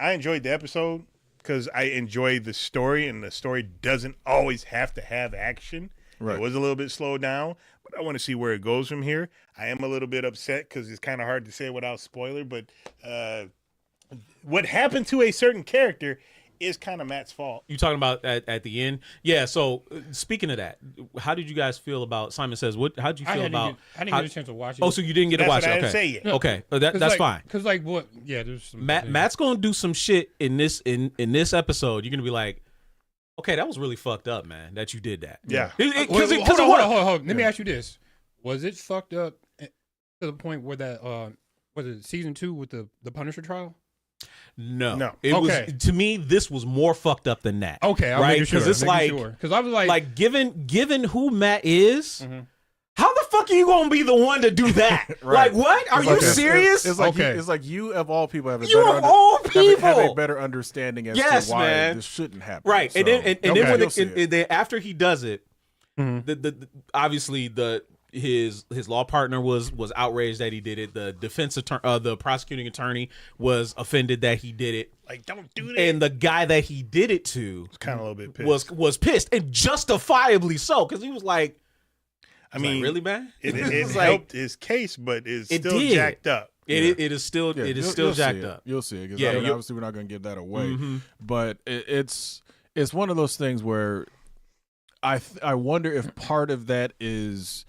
Speaker 5: enjoyed the episode because I enjoyed the story, and the story doesn't always have to have action.
Speaker 3: Right.
Speaker 5: It was a little bit slowed down, but I want to see where it goes from here. I am a little bit upset because it's kind of hard to say without spoiler, but what happened to a certain character is kind of Matt's fault.
Speaker 7: You talking about at the end? Yeah. So speaking of that, how did you guys feel about Simon Says? How did you feel about?
Speaker 6: I didn't get a chance to watch it.
Speaker 7: Oh, so you didn't get to
Speaker 5: That's
Speaker 7: watch
Speaker 5: what I
Speaker 7: it?
Speaker 5: didn't
Speaker 7: Okay.
Speaker 5: say yet.
Speaker 6: No.
Speaker 7: Okay. That's fine.
Speaker 6: Because like what? Yeah, there's some
Speaker 7: Matt's gonna do some shit in this episode. You're gonna be like, okay, that was really fucked up, man, that you did that.
Speaker 5: Yeah.
Speaker 7: Because
Speaker 6: Hold on. Let me ask you this: was it fucked up to the point where that was it season 2 with the Punisher trial?
Speaker 7: No.
Speaker 5: No.
Speaker 7: Was, to me, this was more fucked up than that.
Speaker 6: Okay, I'm
Speaker 7: right?
Speaker 6: making sure.
Speaker 7: Because it's like,
Speaker 6: because I was like
Speaker 7: given who Matt is, how the fuck are you gonna be the one to do that? Like, what? Are you serious?
Speaker 3: It's like
Speaker 6: Okay.
Speaker 3: it's like you of all people have a
Speaker 7: You
Speaker 3: better
Speaker 7: of all
Speaker 3: have
Speaker 7: people
Speaker 3: a better understanding as
Speaker 7: Yes,
Speaker 3: to why
Speaker 7: man.
Speaker 3: this shouldn't happen.
Speaker 7: Right, and
Speaker 3: So,
Speaker 7: then and then when
Speaker 3: you'll see it.
Speaker 7: then after he does it, the obviously his law partner was outraged that he did it. The defense attorney, the prosecuting attorney, was offended that he did it,
Speaker 5: Like, don't do that.
Speaker 7: and the guy that he did it to
Speaker 5: kind of a little bit pissed.
Speaker 7: was pissed, and justifiably so, because he was like,
Speaker 5: I mean,
Speaker 7: really, man?
Speaker 5: it
Speaker 7: It's like,
Speaker 5: helped his case, but it's
Speaker 7: It
Speaker 5: still
Speaker 7: did.
Speaker 5: jacked up.
Speaker 7: it is still
Speaker 3: Yeah,
Speaker 7: still
Speaker 3: you'll see
Speaker 7: jacked
Speaker 3: it.
Speaker 7: up.
Speaker 3: You'll see it. 'Cause
Speaker 7: Yeah,
Speaker 3: obviously we're not going to give that away. But it's one of those things where I wonder if part of that is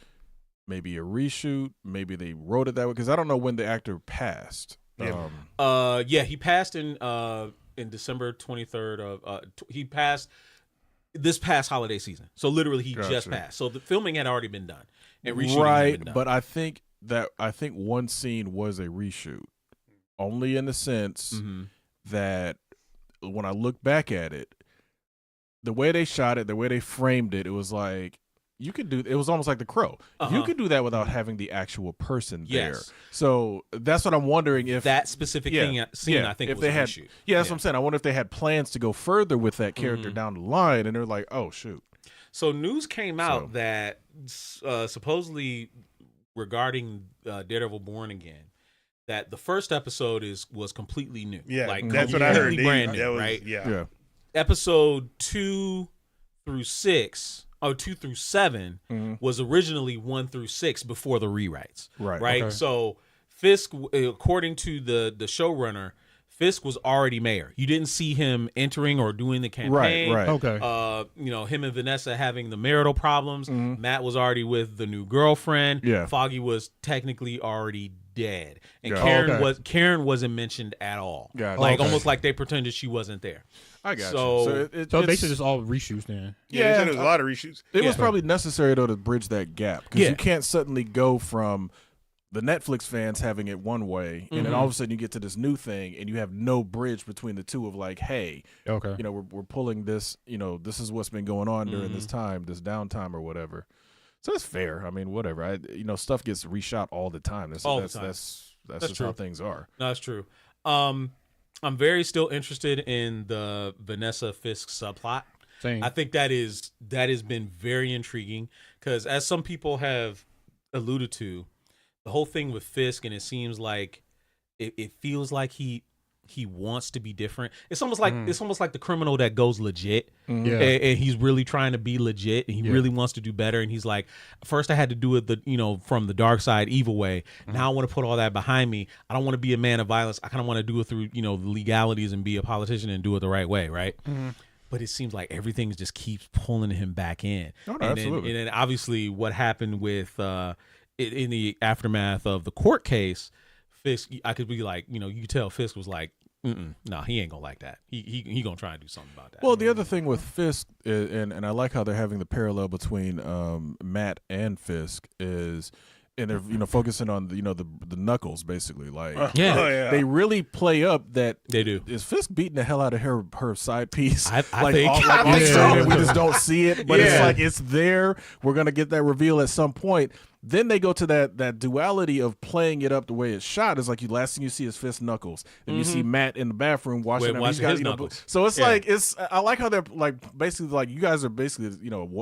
Speaker 3: maybe a reshoot. Maybe they wrote it that way, because I don't know when the actor passed.
Speaker 5: Yeah.
Speaker 7: He passed in December 23rd of he passed this past holiday season. So literally he just
Speaker 3: Gotcha.
Speaker 7: passed. So the filming had already been done. And reshooting had
Speaker 3: Right,
Speaker 7: been done.
Speaker 3: but I think one scene was a reshoot, only in the sense that when I look back at it, the way they shot it, the way they framed it, it was like you could do. It was almost like The Crow. You could do that without having the actual person there.
Speaker 7: Yes.
Speaker 3: So that's what I'm wondering if
Speaker 7: that specific scene, I think,
Speaker 3: if
Speaker 7: was
Speaker 3: they
Speaker 7: a
Speaker 3: had.
Speaker 7: reshoot.
Speaker 3: Yeah, that's what I'm saying. I wonder if they had plans to go further with that character down the line, and they're like, oh shoot.
Speaker 7: So news came out that supposedly regarding Daredevil Born Again, that the first episode was completely new.
Speaker 5: Yeah,
Speaker 7: like
Speaker 5: that's what I heard.
Speaker 7: completely brand
Speaker 5: That
Speaker 7: new,
Speaker 5: was-
Speaker 7: right?
Speaker 5: Yeah.
Speaker 7: Episode 2 through 6, or 2 through 7, was originally 1 through 6 before the rewrites.
Speaker 3: Right.
Speaker 7: Okay. So Fisk, according to the showrunner, Fisk was already mayor. You didn't see him entering or doing the campaign.
Speaker 3: Right.
Speaker 6: okay.
Speaker 7: Him and Vanessa having the marital problems. Matt was already with the new girlfriend.
Speaker 3: Yeah.
Speaker 7: Foggy was technically already dead, and
Speaker 3: Gotcha.
Speaker 7: Karen wasn't mentioned at all.
Speaker 3: Gotcha.
Speaker 7: Like
Speaker 3: Okay.
Speaker 7: almost like they pretended she wasn't there.
Speaker 3: I got
Speaker 7: So-
Speaker 3: you.
Speaker 6: So
Speaker 3: it's,
Speaker 6: basically, just all reshoots then.
Speaker 5: Yeah, they said there was a lot of reshoots.
Speaker 3: It was probably necessary though to bridge that gap, because you can't suddenly go from the Netflix fans having it one way, and then all of a sudden you get to this new thing, and you have no bridge between the two of like, hey,
Speaker 6: Okay.
Speaker 3: we're pulling this, this is what's been going on during this time, this downtime or whatever. So that's fair. I mean, whatever. Stuff gets reshot all the time. That's
Speaker 7: All the time.
Speaker 3: That's just
Speaker 7: true.
Speaker 3: how things are.
Speaker 7: No, that's true. I'm very still interested in the Vanessa Fisk subplot.
Speaker 6: Same.
Speaker 7: I think that has been very intriguing, because as some people have alluded to, the whole thing with Fisk, and it seems like it feels like he wants to be different. It's almost like the criminal that goes legit, and he's really trying to be legit, and he really wants to do better. And he's like, first I had to do it from the dark side, evil way. Now I want to put all that behind me. I don't want to be a man of violence. I kind of want to do it through the legalities and be a politician and do it the right way, right? But it seems like everything just keeps pulling him back in.
Speaker 3: Oh, no,
Speaker 7: and
Speaker 3: absolutely.
Speaker 7: then obviously what happened with in the aftermath of the court case, Fisk, I could be like, you could tell Fisk was like, no, he ain't gonna like that. He gonna try and do something about that.
Speaker 3: Well, the other thing with Fisk, and I like how they're having the parallel between Matt and Fisk is, and they're focusing on the knuckles basically. Like they really play up that
Speaker 7: they do.
Speaker 3: Is Fisk beating the hell out of her side piece?
Speaker 7: I
Speaker 3: like,
Speaker 7: think
Speaker 3: so. We just don't see it, but it's like it's there. We're gonna get that reveal at some point. Then they go to that duality of playing it up the way it's shot. Is like last thing you see is Fisk knuckles, and you see Matt in the bathroom washing
Speaker 7: his knuckles.
Speaker 3: So it's like I like how they're like basically like you guys are basically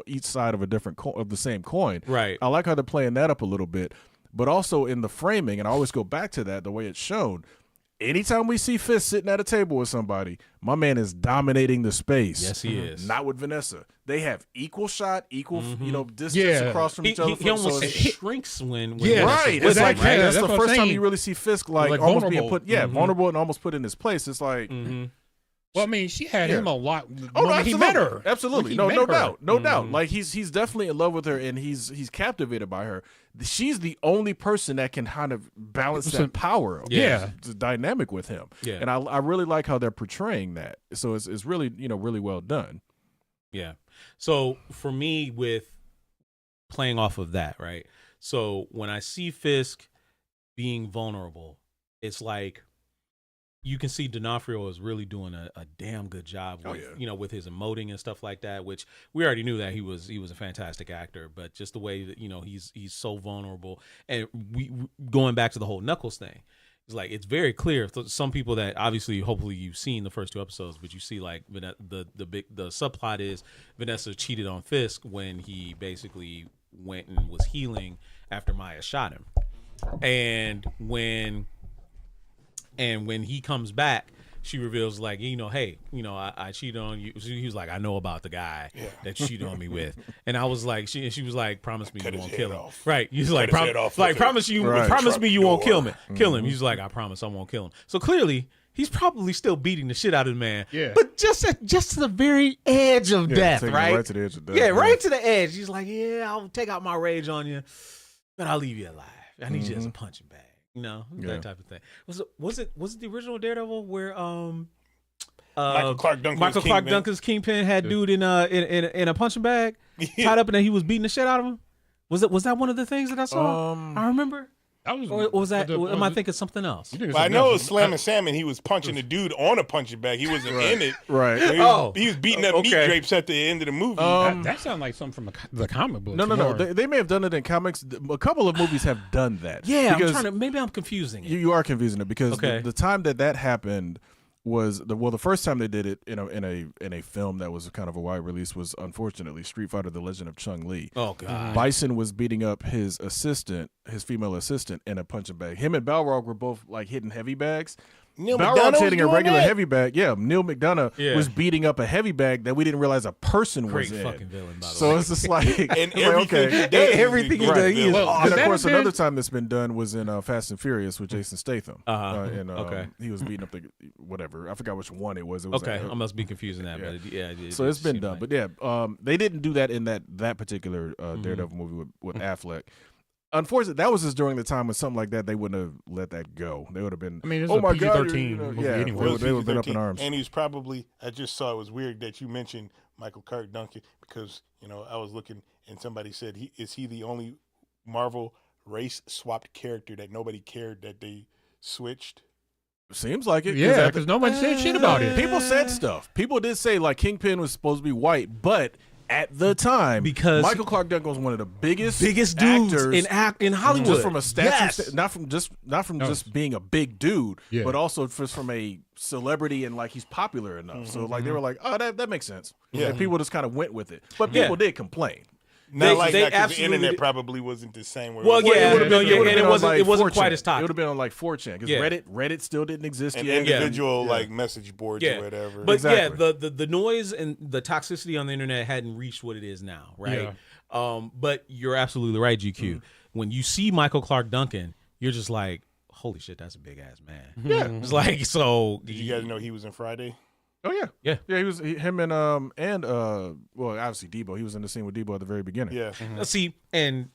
Speaker 3: each side of a different of the same coin.
Speaker 7: Right.
Speaker 3: I like how they're playing that up a little bit, but also in the framing, and I always go back to that the way it's shown. Anytime we see Fisk sitting at a table with somebody, my man is dominating the space.
Speaker 7: Yes, he is.
Speaker 3: Not with Vanessa. They have equal shot, equal distance across from each other.
Speaker 7: He almost shrinks when
Speaker 3: right. It's like
Speaker 6: right?
Speaker 3: that's the
Speaker 6: what I'm
Speaker 3: first time
Speaker 6: saying.
Speaker 3: you really see Fisk like almost
Speaker 6: vulnerable.
Speaker 3: being put vulnerable and almost put in his place. It's like
Speaker 6: Well, I mean, she had him a lot.
Speaker 3: oh, no,
Speaker 6: he met her.
Speaker 3: Absolutely. No doubt. No doubt. Like he's definitely in love with her and he's captivated by her. She's the only person that can kind of balance that power. The dynamic with him. Yeah. And I really like how they're portraying that. So it's really, really well done.
Speaker 7: Yeah. So for me, with playing off of that, right? So when I see Fisk being vulnerable, it's like you can see D'Onofrio is really doing a damn good job with with his emoting and stuff like that, which we already knew that he was a fantastic actor, but just the way that he's so vulnerable. And we going back to the whole Knuckles thing, it's like it's very clear. Some people that obviously, hopefully, you've seen the first two episodes, but you see like the subplot is Vanessa cheated on Fisk when he basically went and was healing after Maya shot him, and when he comes back, she reveals like, hey, I cheated on you. He was like, I know about the guy that you cheated on me with, and I was like, she was like, promise me you won't kill him. Right? He's like, promise me you won't kill him. Kill him. He's like, I promise I won't kill him. So clearly, he's probably still beating the shit out of the man. Yeah. But just to the very edge of death, right?
Speaker 3: Right to the edge of death.
Speaker 7: Yeah, right to the edge. He's like, I'll take out my rage on you, but I'll leave you alive. I need you as a punching bag. That type of thing. Was it the original Daredevil where
Speaker 5: Michael Clark
Speaker 7: Duncan's Kingpin had dude in a punching bag tied up and then he was beating the shit out of him? Was that one of the things that I saw? I remember. Or was that? Am I thinking something else?
Speaker 5: I know it was Slam and Salmon. He was punching the dude on a punching bag. He wasn't in it.
Speaker 3: Right.
Speaker 5: He was beating up meat drapes at the end of the movie.
Speaker 6: That sounds like something from the comic book.
Speaker 3: No. They may have done it in comics. A couple of movies have done that.
Speaker 7: Yeah, maybe I'm confusing it.
Speaker 3: You are confusing it because the time that happened was the first time they did it in a film that was kind of a wide release was unfortunately Street Fighter: The Legend of Chun-Li.
Speaker 7: Oh God!
Speaker 3: Bison was beating up his female assistant in a punching bag. Him and Balrog were both like hitting heavy bags. Balrog's hitting a regular heavy bag. Yeah, Neil McDonough was beating up a heavy bag that we didn't realize a person was in.
Speaker 7: Great fucking villain, by the way.
Speaker 3: So it's just like
Speaker 5: and everything
Speaker 7: he does, he is awesome.
Speaker 3: And of course, another time that's been done was in Fast and Furious with Jason Statham. He was beating up the whatever. I forgot which one it was.
Speaker 7: I must be confusing that.
Speaker 3: Yeah.
Speaker 7: But
Speaker 3: so it's been done. But yeah, they didn't do that in that particular Daredevil movie with Affleck. Unfortunately, that was just during the time when something like that, they wouldn't have let that go. They would have been,
Speaker 6: I mean, it's
Speaker 3: oh
Speaker 6: a
Speaker 3: my God,
Speaker 6: PG-13 movie anyway.
Speaker 3: They would have been up in arms.
Speaker 5: And he was probably, I just saw it was weird that you mentioned Michael Clark Duncan because, I was looking and somebody said, is he the only Marvel race swapped character that nobody cared that they switched?
Speaker 3: Seems like it.
Speaker 6: Yeah, because nobody said shit about it.
Speaker 3: People said stuff. People did say like Kingpin was supposed to be white, but at the time,
Speaker 7: because
Speaker 3: Michael Clark Duncan was one of the biggest
Speaker 7: dudes in Hollywood,
Speaker 3: just from a statue, not from just being a big dude, but also just from a celebrity and like he's popular enough. So like they were like, oh, that makes sense. Yeah, and people just kind of went with it, but people did complain.
Speaker 5: Not like
Speaker 7: they
Speaker 5: that 'cause the
Speaker 7: absolutely
Speaker 5: internet
Speaker 7: did.
Speaker 5: probably wasn't the same. Where
Speaker 7: Well,
Speaker 5: it was.
Speaker 7: yeah,
Speaker 3: It would've been-
Speaker 7: no, yeah,
Speaker 3: would've
Speaker 7: and
Speaker 3: been
Speaker 7: it
Speaker 3: on,
Speaker 7: wasn't-
Speaker 3: like,
Speaker 7: it wasn't
Speaker 3: 4chan.
Speaker 7: quite as toxic.
Speaker 3: It would have been on like 4chan because
Speaker 7: Yeah.
Speaker 3: Reddit still didn't exist
Speaker 5: and
Speaker 3: yet.
Speaker 5: individual
Speaker 3: Yeah.
Speaker 5: like message boards or whatever.
Speaker 7: But
Speaker 3: Exactly.
Speaker 7: yeah, the noise and the toxicity on the internet hadn't reached what it is now, right? But you're absolutely right, GQ. When you see Michael Clark Duncan, you're just like, holy shit, that's a big ass man.
Speaker 3: Yeah.
Speaker 7: It's like, so
Speaker 5: Did you guys know he was in Friday?
Speaker 3: Oh yeah.
Speaker 7: Yeah.
Speaker 3: Yeah. He was him and well, obviously Debo. He was in the scene with Debo at the very beginning.
Speaker 5: Yeah.
Speaker 7: See, and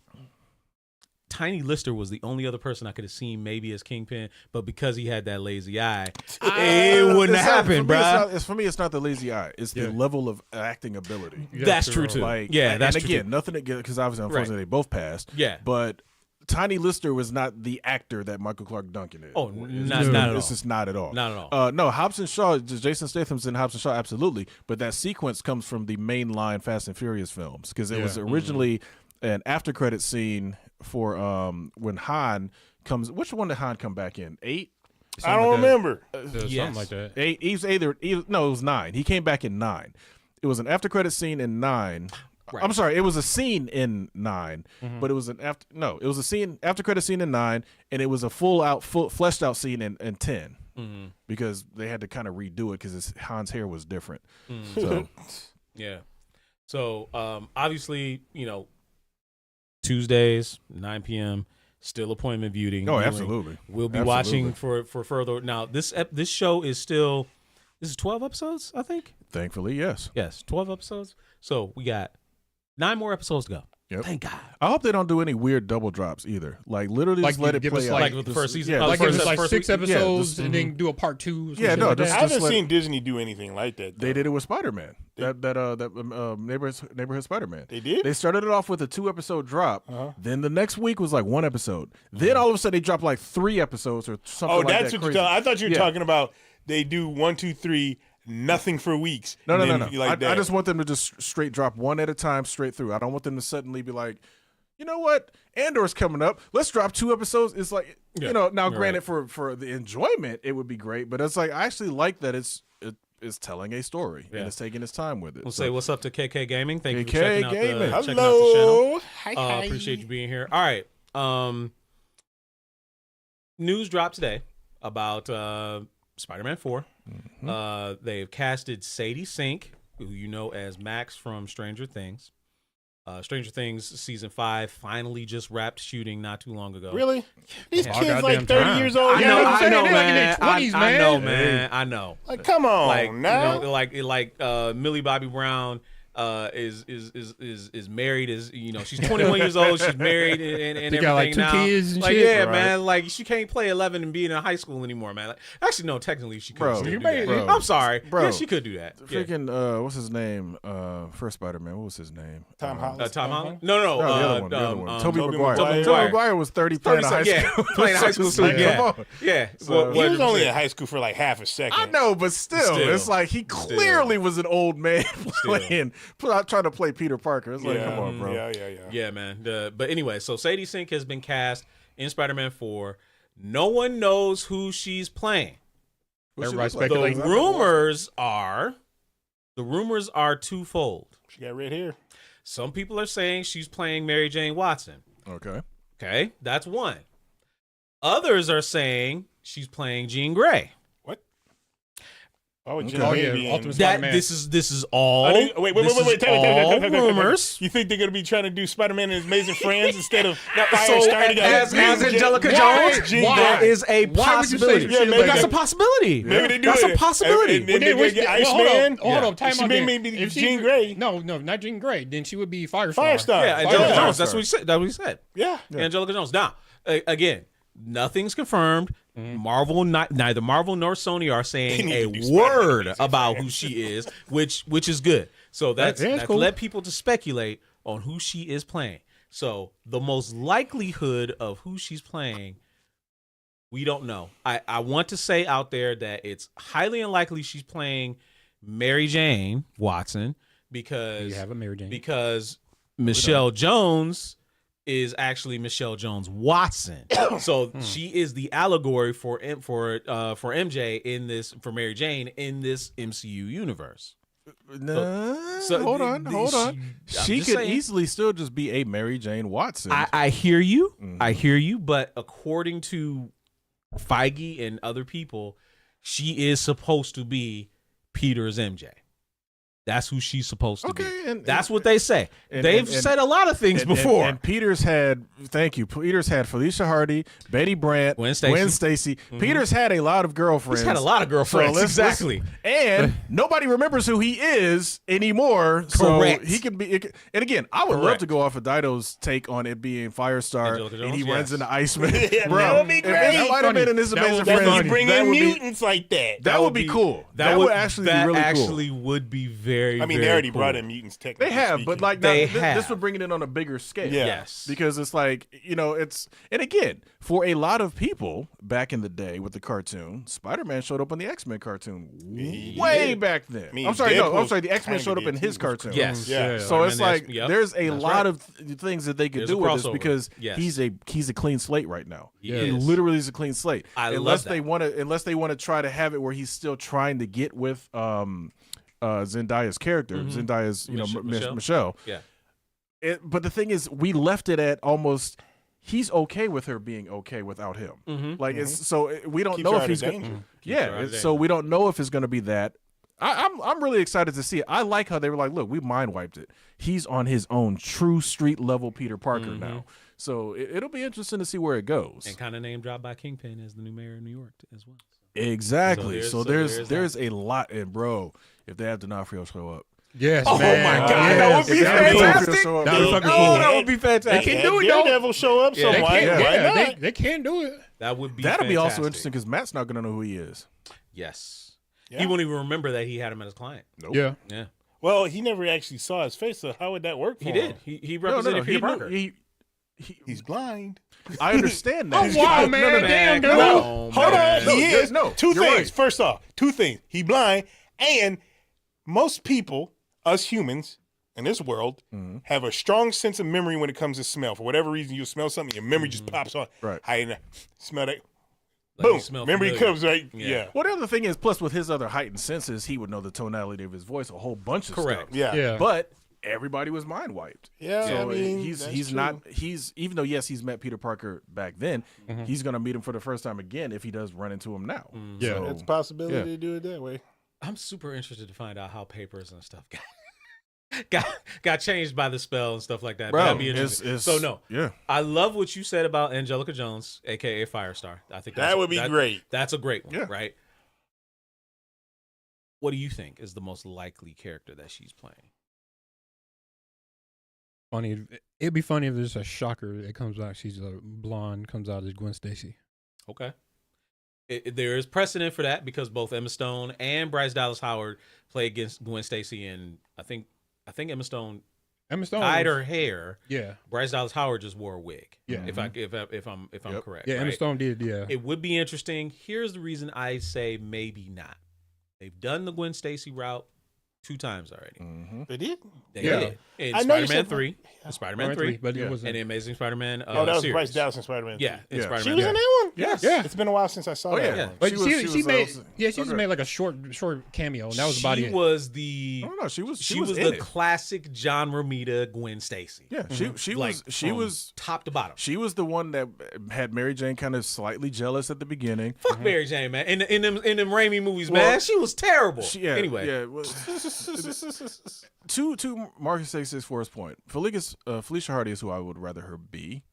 Speaker 7: Tiny Lister was the only other person I could have seen maybe as Kingpin, but because he had that lazy eye, it wouldn't have happened, bro.
Speaker 3: For me, it's not the lazy eye. It's the level of acting ability.
Speaker 7: That's true too.
Speaker 3: Like,
Speaker 7: Yeah, that's
Speaker 3: and
Speaker 7: true.
Speaker 3: again, nothing against because obviously, unfortunately, they both passed.
Speaker 7: Yeah.
Speaker 3: But Tiny Lister was not the actor that Michael Clark Duncan is.
Speaker 7: Oh,
Speaker 3: It's
Speaker 7: not
Speaker 3: just-
Speaker 7: at all.
Speaker 3: It's just not at all.
Speaker 7: Not at all.
Speaker 3: No, Hobbs & Shaw, Jason Statham's in Hobbs & Shaw, absolutely. But that sequence comes from the mainline Fast and Furious films because it was originally an after credit scene for when Han comes. Which one did Han come back in? 8?
Speaker 5: I don't remember.
Speaker 6: Something like that.
Speaker 3: 8. It was 9. He came back in 9. It was an after credit scene in 9.
Speaker 7: Right.
Speaker 3: I'm sorry, it was a scene in 9, but it was it was a scene after credit scene in 9, and it was a full fleshed out scene in 10 because they had to kind of redo it because Han's hair was different. So
Speaker 7: Yeah. So obviously, Tuesdays, 9 p.m. Still appointment viewing.
Speaker 3: absolutely.
Speaker 7: We'll be
Speaker 3: Absolutely.
Speaker 7: watching for further. Now this show is still. This is 12 episodes, I think.
Speaker 3: Thankfully, yes.
Speaker 7: Yes, 12 episodes. So we got 9 more episodes to go.
Speaker 3: Yep.
Speaker 7: Thank God.
Speaker 3: I hope they don't do any weird double drops either. Like literally
Speaker 6: Like
Speaker 3: just let
Speaker 6: you
Speaker 3: it
Speaker 6: give
Speaker 3: play
Speaker 6: us,
Speaker 3: out.
Speaker 7: Like with the first season.
Speaker 3: Yeah,
Speaker 7: Oh,
Speaker 6: Like
Speaker 7: the
Speaker 6: it was
Speaker 7: first-
Speaker 6: like
Speaker 7: first
Speaker 6: 6
Speaker 7: week?
Speaker 6: episodes
Speaker 3: just-
Speaker 6: and then do a part 2. or
Speaker 3: Yeah,
Speaker 6: something
Speaker 3: no,
Speaker 6: like
Speaker 3: just-
Speaker 6: that.
Speaker 5: I haven't
Speaker 3: let-
Speaker 5: seen Disney do anything like that.
Speaker 3: They
Speaker 5: though.
Speaker 3: did it with Spider-Man. That neighborhood Spider-Man.
Speaker 5: They did?
Speaker 3: They started it off with a 2-episode drop. Then the next week was like 1 episode. Then all of a sudden they dropped like 3 episodes or something.
Speaker 5: Oh,
Speaker 3: like
Speaker 5: that's
Speaker 3: that
Speaker 5: what you're
Speaker 3: crazy.
Speaker 5: talking. I thought you were
Speaker 3: Yeah.
Speaker 5: talking about. They do 1, 2, 3, nothing for weeks.
Speaker 3: No.
Speaker 5: and then Like
Speaker 3: I
Speaker 5: that.
Speaker 3: just want them to just straight drop one at a time, straight through. I don't want them to suddenly be like, you know what, Andor's coming up. Let's drop 2 episodes. It's like, now granted for the enjoyment, it would be great, but it's like I actually like that it's telling a story and it's taking its time with it.
Speaker 7: We'll
Speaker 3: So,
Speaker 7: say what's up to KK Gaming. Thank you for
Speaker 3: KK
Speaker 7: checking out
Speaker 3: Gaming.
Speaker 7: the checking out the
Speaker 5: Hello.
Speaker 7: channel.
Speaker 5: Hi.
Speaker 7: Appreciate you being here. All right. News dropped today about Spider-Man 4. They've casted Sadie Sink, who you know as Max from Stranger Things. Stranger Things season 5 finally just wrapped shooting not too long ago.
Speaker 5: Really? These
Speaker 6: All
Speaker 5: kids
Speaker 6: goddamn
Speaker 5: like 30
Speaker 6: time.
Speaker 5: years old.
Speaker 7: I
Speaker 5: now?
Speaker 7: know,
Speaker 6: what I'm
Speaker 7: I
Speaker 6: saying?
Speaker 7: know,
Speaker 6: They're like in
Speaker 7: man.
Speaker 6: their 20s,
Speaker 7: I
Speaker 6: man.
Speaker 7: know, man. I know.
Speaker 5: Like, come on,
Speaker 7: Like
Speaker 5: now.
Speaker 7: like Millie Bobby Brown is married. She's 21 years old. She's married and
Speaker 6: She
Speaker 7: everything
Speaker 6: got, like, 2
Speaker 7: now.
Speaker 6: kids and
Speaker 7: like,
Speaker 6: shit?
Speaker 7: yeah,
Speaker 6: Right.
Speaker 7: man. Like she can't play 11 and be in high school anymore, man. Like, actually, no. Technically, she could.
Speaker 3: Bro,
Speaker 7: still
Speaker 3: you
Speaker 7: do
Speaker 6: made
Speaker 7: that.
Speaker 6: it.
Speaker 7: I'm sorry,
Speaker 3: Bro.
Speaker 7: Yeah, she could do that. Yeah.
Speaker 3: freaking what's his name? First Spider-Man. What was his name?
Speaker 5: Tom Holland.
Speaker 7: Tom Holland? No,
Speaker 3: No, the other one. Tobey
Speaker 5: Tobey
Speaker 3: Maguire.
Speaker 5: Maguire.
Speaker 3: Tobey Maguire was 30 playing high
Speaker 7: yeah,
Speaker 3: school.
Speaker 7: playing high school
Speaker 3: It's
Speaker 7: too.
Speaker 3: like,
Speaker 7: Yeah,
Speaker 3: come on.
Speaker 7: yeah.
Speaker 3: So-
Speaker 5: He was only in high school for like half a second.
Speaker 3: I know, but still, it's like he clearly was an old man trying to play Peter Parker. It's like, come on, bro.
Speaker 5: Yeah.
Speaker 7: Yeah, man. But anyway, so Sadie Sink has been cast in Spider-Man 4. No one knows who she's playing.
Speaker 6: Everybody
Speaker 3: look like?
Speaker 7: The
Speaker 6: speculating.
Speaker 7: rumors are twofold.
Speaker 5: She got red hair.
Speaker 7: Some people are saying she's playing Mary Jane Watson.
Speaker 3: Okay.
Speaker 7: Okay, that's one. Others are saying she's playing Jean Grey.
Speaker 5: What? Oh,
Speaker 3: Okay.
Speaker 5: Jim
Speaker 6: Oh, yeah,
Speaker 5: Baby
Speaker 6: Ultimate
Speaker 5: and-
Speaker 7: That
Speaker 6: Spider-Man.
Speaker 7: this is all.
Speaker 5: Wait.
Speaker 7: this is all rumors.
Speaker 5: You think they're gonna be trying to do Spider-Man and His Amazing Friends instead of
Speaker 7: So
Speaker 5: Firestarter?
Speaker 7: as Angelica
Speaker 6: Why?
Speaker 7: Jones,
Speaker 5: Why?
Speaker 7: that is a
Speaker 6: Why would you say
Speaker 7: possibility.
Speaker 6: some shit like
Speaker 7: That's
Speaker 6: that?
Speaker 7: a possibility.
Speaker 5: Maybe they do
Speaker 7: That's
Speaker 5: it.
Speaker 7: a possibility.
Speaker 5: And then they're gonna get Iceman.
Speaker 6: Hold on, time
Speaker 5: She
Speaker 6: out.
Speaker 5: may
Speaker 6: then.
Speaker 5: be
Speaker 6: If she-
Speaker 5: Jean Grey.
Speaker 6: No, not Jean Grey. Then she would be Firestar.
Speaker 5: Firestar.
Speaker 7: Yeah, Angelica
Speaker 5: Yeah.
Speaker 7: Jones. That's what he said. That's what he said.
Speaker 5: Yeah.
Speaker 7: Angelica Jones. Now, again, nothing's confirmed. Neither Marvel nor Sony are
Speaker 5: They
Speaker 7: saying
Speaker 5: need
Speaker 7: a
Speaker 5: to do Spider-Man
Speaker 7: word
Speaker 5: Amazing
Speaker 7: about
Speaker 5: Friends.
Speaker 7: who she is, which is good. So that's
Speaker 6: cool.
Speaker 7: let people to speculate on who she is playing. So the most likelihood of who she's playing, we don't know. I want to say out there that it's highly unlikely she's playing Mary Jane Watson because
Speaker 6: You have a Mary Jane.
Speaker 7: because Michelle Jones is actually Michelle Jones Watson. So she is the allegory for MJ in this, for Mary Jane in this MCU universe.
Speaker 3: Nah,
Speaker 7: So
Speaker 3: hold
Speaker 7: the-
Speaker 3: on,
Speaker 7: the-
Speaker 3: hold on.
Speaker 7: I'm
Speaker 3: She
Speaker 7: just
Speaker 3: could
Speaker 7: saying.
Speaker 3: easily still just be a Mary Jane Watson.
Speaker 7: I hear you.
Speaker 3: Mhm.
Speaker 7: I hear you. But according to Feige and other people, she is supposed to be Peter's MJ. That's who she's supposed to be.
Speaker 3: Okay, and
Speaker 7: That's what they say.
Speaker 3: and-
Speaker 7: They've
Speaker 3: and-
Speaker 7: said a lot of things
Speaker 3: and-
Speaker 7: before.
Speaker 3: And Peters had, thank you. Peters had Felicia Hardy, Betty Brant,
Speaker 7: Gwen Stacy.
Speaker 3: Peters had a lot of girlfriends.
Speaker 7: He's had a lot of girlfriends. Exactly.
Speaker 3: And nobody remembers who he is anymore.
Speaker 7: Correct.
Speaker 3: So he can be. And again, I would love
Speaker 7: Correct.
Speaker 3: to go off of Dido's take on it being Firestar,
Speaker 7: Angelica
Speaker 3: and he
Speaker 7: Jones,
Speaker 3: runs
Speaker 7: yes.
Speaker 3: into Iceman.
Speaker 5: Yeah,
Speaker 3: Bro,
Speaker 5: that would be
Speaker 3: if
Speaker 5: great.
Speaker 3: it's Spider-Man and his
Speaker 6: That would-
Speaker 3: amazing
Speaker 6: that's
Speaker 3: friends,
Speaker 6: funny.
Speaker 5: Bring
Speaker 3: that
Speaker 5: in
Speaker 3: would be
Speaker 5: mutants like that.
Speaker 3: that would be cool. That would actually be really cool.
Speaker 7: would be very.
Speaker 5: I mean, they
Speaker 7: very
Speaker 5: already
Speaker 7: cool.
Speaker 5: brought in mutants. Technically
Speaker 3: They have, but
Speaker 5: speaking.
Speaker 3: like
Speaker 7: They
Speaker 3: this
Speaker 7: have.
Speaker 3: would bring it in on a bigger scale.
Speaker 5: Yeah.
Speaker 7: Yes.
Speaker 3: Because it's like, it's, and again, for a lot of people back in the day with the cartoon, Spider-Man showed up in the X-Men cartoon way
Speaker 5: did.
Speaker 3: back then.
Speaker 5: I mean,
Speaker 3: I'm sorry, the X-Men
Speaker 5: kinda
Speaker 3: showed up in
Speaker 5: did
Speaker 3: his
Speaker 5: too.
Speaker 3: cartoon.
Speaker 7: Yes.
Speaker 5: Yeah.
Speaker 3: So it's
Speaker 7: Spider-Man,
Speaker 3: like
Speaker 7: yep,
Speaker 3: there's a
Speaker 7: that's
Speaker 3: lot
Speaker 7: right.
Speaker 3: of things that they could
Speaker 7: There's
Speaker 3: do
Speaker 7: a
Speaker 3: with this
Speaker 7: crossover.
Speaker 3: because
Speaker 7: Yes.
Speaker 3: he's a clean slate right now.
Speaker 7: He
Speaker 3: He
Speaker 7: is.
Speaker 3: literally is a clean slate.
Speaker 7: I love
Speaker 3: unless
Speaker 7: that.
Speaker 3: they want to try to have it where he's still trying to get with Zendaya's character, Zendaya's Michelle.
Speaker 7: Yeah.
Speaker 3: But the thing is, we left it at almost. He's okay with her being okay without him. Like it's so we don't
Speaker 5: Keeps
Speaker 3: know
Speaker 5: her
Speaker 3: if
Speaker 5: out
Speaker 3: he's
Speaker 5: of
Speaker 3: going.
Speaker 5: danger.
Speaker 7: Keeps her out
Speaker 3: Yeah,
Speaker 7: of
Speaker 3: so
Speaker 7: danger.
Speaker 3: we don't know if it's going to be that. I'm really excited to see it. I like how they were like, look, we mind wiped it. He's on his own true street level Peter Parker now. So it'll be interesting to see where it goes.
Speaker 7: And kind of name dropped by Kingpin as the new mayor of New York as well.
Speaker 3: Exactly.
Speaker 7: So
Speaker 3: So
Speaker 7: there's
Speaker 3: there's a lot. And bro, if they have D'Onofrio show up,
Speaker 6: Yes,
Speaker 7: Oh
Speaker 6: man.
Speaker 7: my God,
Speaker 6: Yes.
Speaker 7: that would be
Speaker 3: If they have D'Onofrio
Speaker 7: fantastic.
Speaker 3: show up,
Speaker 6: That would fucking
Speaker 7: Oh,
Speaker 6: cool.
Speaker 7: that would be fantastic.
Speaker 6: They can
Speaker 5: Had
Speaker 6: do it, though.
Speaker 5: Daredevil show up
Speaker 7: Yeah.
Speaker 6: They
Speaker 5: somewhat.
Speaker 6: can,
Speaker 5: Why
Speaker 6: yeah,
Speaker 5: not?
Speaker 6: they can do it.
Speaker 7: That would be
Speaker 3: that'll be also
Speaker 7: fantastic.
Speaker 3: interesting because Matt's not going to know who he is.
Speaker 7: Yes.
Speaker 5: Yeah.
Speaker 7: He won't even remember that he had him as a client.
Speaker 3: Nope.
Speaker 6: Yeah.
Speaker 7: Yeah.
Speaker 5: Well, he never actually saw his face, so how would that work for
Speaker 7: He
Speaker 5: him?
Speaker 7: did. He
Speaker 3: No,
Speaker 7: represented
Speaker 3: he
Speaker 7: Peter
Speaker 3: knew-
Speaker 7: Parker.
Speaker 5: He's blind.
Speaker 3: I understand that.
Speaker 6: Oh, wow, man. Damn, dude.
Speaker 5: No,
Speaker 7: Oh,
Speaker 5: hold
Speaker 7: man.
Speaker 5: on. He
Speaker 3: No,
Speaker 5: is.
Speaker 3: no,
Speaker 5: Two
Speaker 3: you're
Speaker 5: things.
Speaker 3: right.
Speaker 5: First off, two things. He blind, and most people, us humans in this world, have a strong sense of memory when it comes to smell. For whatever reason, you smell something, your memory just pops on.
Speaker 3: Right.
Speaker 5: I smell that.
Speaker 7: Like, you
Speaker 5: Boom.
Speaker 7: smell
Speaker 5: Memory
Speaker 7: familiar.
Speaker 5: comes right.
Speaker 7: Yeah.
Speaker 5: Yeah.
Speaker 3: Well, the other thing is, plus with his other heightened senses, he would know the tonality of his voice, a whole bunch of
Speaker 7: Correct.
Speaker 3: stuff.
Speaker 5: Yeah.
Speaker 6: Yeah.
Speaker 3: But everybody was mind wiped.
Speaker 5: Yeah,
Speaker 3: So
Speaker 5: I mean,
Speaker 3: he's
Speaker 5: that's true.
Speaker 3: not even though yes he's met Peter Parker back then,
Speaker 5: Mm-hmm.
Speaker 3: he's gonna meet him for the first time again if he does run into him now.
Speaker 6: Yeah.
Speaker 3: So,
Speaker 5: It's a possibility
Speaker 3: yeah.
Speaker 5: to do it that way.
Speaker 7: I'm super interested to find out how papers and stuff got changed by the spell and stuff like that.
Speaker 3: Bro,
Speaker 7: That'd be interesting.
Speaker 3: it's-
Speaker 7: So no,
Speaker 3: yeah.
Speaker 7: I love what you said about Angelica Jones, aka Firestar. I think
Speaker 5: That would be great.
Speaker 7: That's a great one,
Speaker 3: Yeah.
Speaker 7: right? What do you think is the most likely character that she's playing?
Speaker 6: Funny. It'd be funny if there's a shocker that comes out. She's a blonde, comes out as Gwen Stacy.
Speaker 7: Okay. There is precedent for that because both Emma Stone and Bryce Dallas Howard play against Gwen Stacy, and I think Emma Stone
Speaker 6: Emma Stone.
Speaker 7: dyed her hair.
Speaker 6: Yeah.
Speaker 7: Bryce Dallas Howard just wore a wig.
Speaker 6: Yeah.
Speaker 7: If I'm
Speaker 3: Yep.
Speaker 7: correct.
Speaker 6: Yeah, Emma
Speaker 7: right?
Speaker 6: Stone did. Yeah.
Speaker 7: It would be interesting. Here's the reason I say maybe not. They've done the Gwen Stacy route 2 times already.
Speaker 5: They did?
Speaker 7: They
Speaker 6: Yeah.
Speaker 7: did. In
Speaker 5: I know you
Speaker 7: Spider-Man
Speaker 5: said-
Speaker 7: 3, Spider-Man 3,
Speaker 6: but
Speaker 3: Yeah.
Speaker 6: it wasn't.
Speaker 7: and the Amazing Spider-Man
Speaker 5: Oh, that was
Speaker 7: series.
Speaker 5: Bryce Dallas and Spider-Man.
Speaker 7: Yeah, in
Speaker 3: Yeah.
Speaker 7: Spider-Man.
Speaker 5: She was in
Speaker 7: yeah.
Speaker 5: that one?
Speaker 3: Yes.
Speaker 6: Yeah.
Speaker 5: It's been a while since I saw
Speaker 3: Oh
Speaker 5: that.
Speaker 3: yeah.
Speaker 5: one.
Speaker 6: But
Speaker 3: She
Speaker 6: she made
Speaker 3: okay.
Speaker 6: made like a short cameo, and that was about
Speaker 7: She
Speaker 6: it.
Speaker 7: was the
Speaker 3: I don't know. She was
Speaker 7: the
Speaker 3: in it.
Speaker 7: classic John Romita Gwen Stacy.
Speaker 3: Yeah, she
Speaker 7: Like,
Speaker 3: she was
Speaker 7: top to bottom.
Speaker 3: she was the one that had Mary Jane kind of slightly jealous at the beginning.
Speaker 7: Fuck Mary Jane, man. In them Raimi movies,
Speaker 3: Well,
Speaker 7: man, she was terrible. Anyway,
Speaker 3: yeah. Well, to Marcus 664's point, Felicia Hardy is who I would rather her be,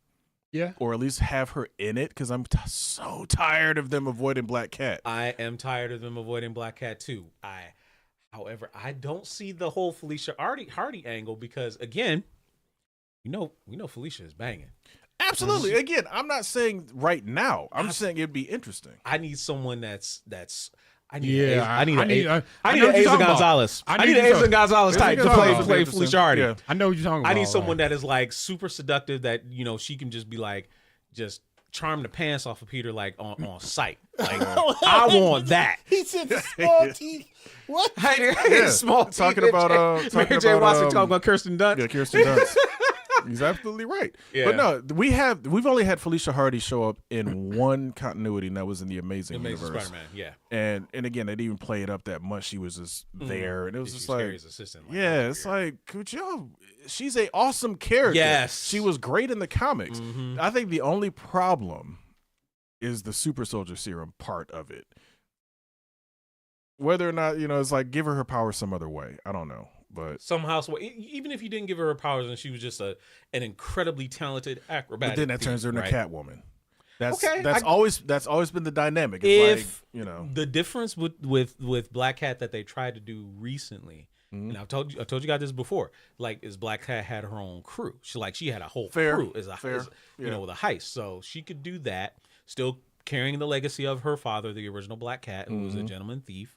Speaker 6: Yeah.
Speaker 3: or at least have her in it, because I'm so tired of them avoiding Black Cat.
Speaker 7: I am tired of them avoiding Black Cat too. However, I don't see the whole Felicia Hardy angle because again, we know Felicia is banging.
Speaker 3: Absolutely. Again, I'm not saying right now. I'm just saying it'd be interesting.
Speaker 7: I need someone that's. I need
Speaker 6: Yeah,
Speaker 7: I need
Speaker 6: I
Speaker 7: an
Speaker 6: know
Speaker 7: Asa
Speaker 6: what you're talking about.
Speaker 7: Gonzalez.
Speaker 6: I know
Speaker 7: I need
Speaker 6: what
Speaker 7: an
Speaker 6: you're
Speaker 7: Asa
Speaker 6: talking-
Speaker 7: Gonzalez type to play
Speaker 3: Interesting.
Speaker 7: Felicia Hardy.
Speaker 3: Yeah.
Speaker 6: I know what you're talking about.
Speaker 7: I need someone that is like super seductive that she can just be like just charm the pants off of Peter like on sight. Like I want that.
Speaker 5: He said the small teeth. What?
Speaker 7: Small
Speaker 3: Talking
Speaker 7: teeth,
Speaker 3: about
Speaker 7: Mary J. Watson talking about Kirsten Dunst.
Speaker 3: Yeah, Kirsten Dunst. He's absolutely right.
Speaker 7: Yeah.
Speaker 3: But no, we've only had Felicia Hardy show up in one continuity, and that was in the Amazing Universe.
Speaker 7: Spider-Man, yeah.
Speaker 3: And again, they didn't even play it up that much. She was just there, and it was
Speaker 7: She
Speaker 3: just
Speaker 7: was
Speaker 3: like,
Speaker 7: Harry's assistant. Like,
Speaker 3: yeah, it's like, could y'all? She's a awesome character.
Speaker 7: Yes.
Speaker 3: She was great in the comics. I think the only problem is the super soldier serum part of it. Whether or not, it's like, give her power some other way. I don't know. But
Speaker 7: somehow, even if you didn't give her powers and she was just an incredibly talented acrobat,
Speaker 3: but then that turns her into Catwoman. That's
Speaker 7: okay.
Speaker 3: That's always been the dynamic.
Speaker 7: It's
Speaker 3: like,
Speaker 7: the difference with Black Cat that they tried to do recently. And I've told you guys this before. Like, is Black Cat had her own crew. She had a whole crew with a heist, so she could do that. Still carrying the legacy of her father, the original Black Cat, who was a gentleman thief,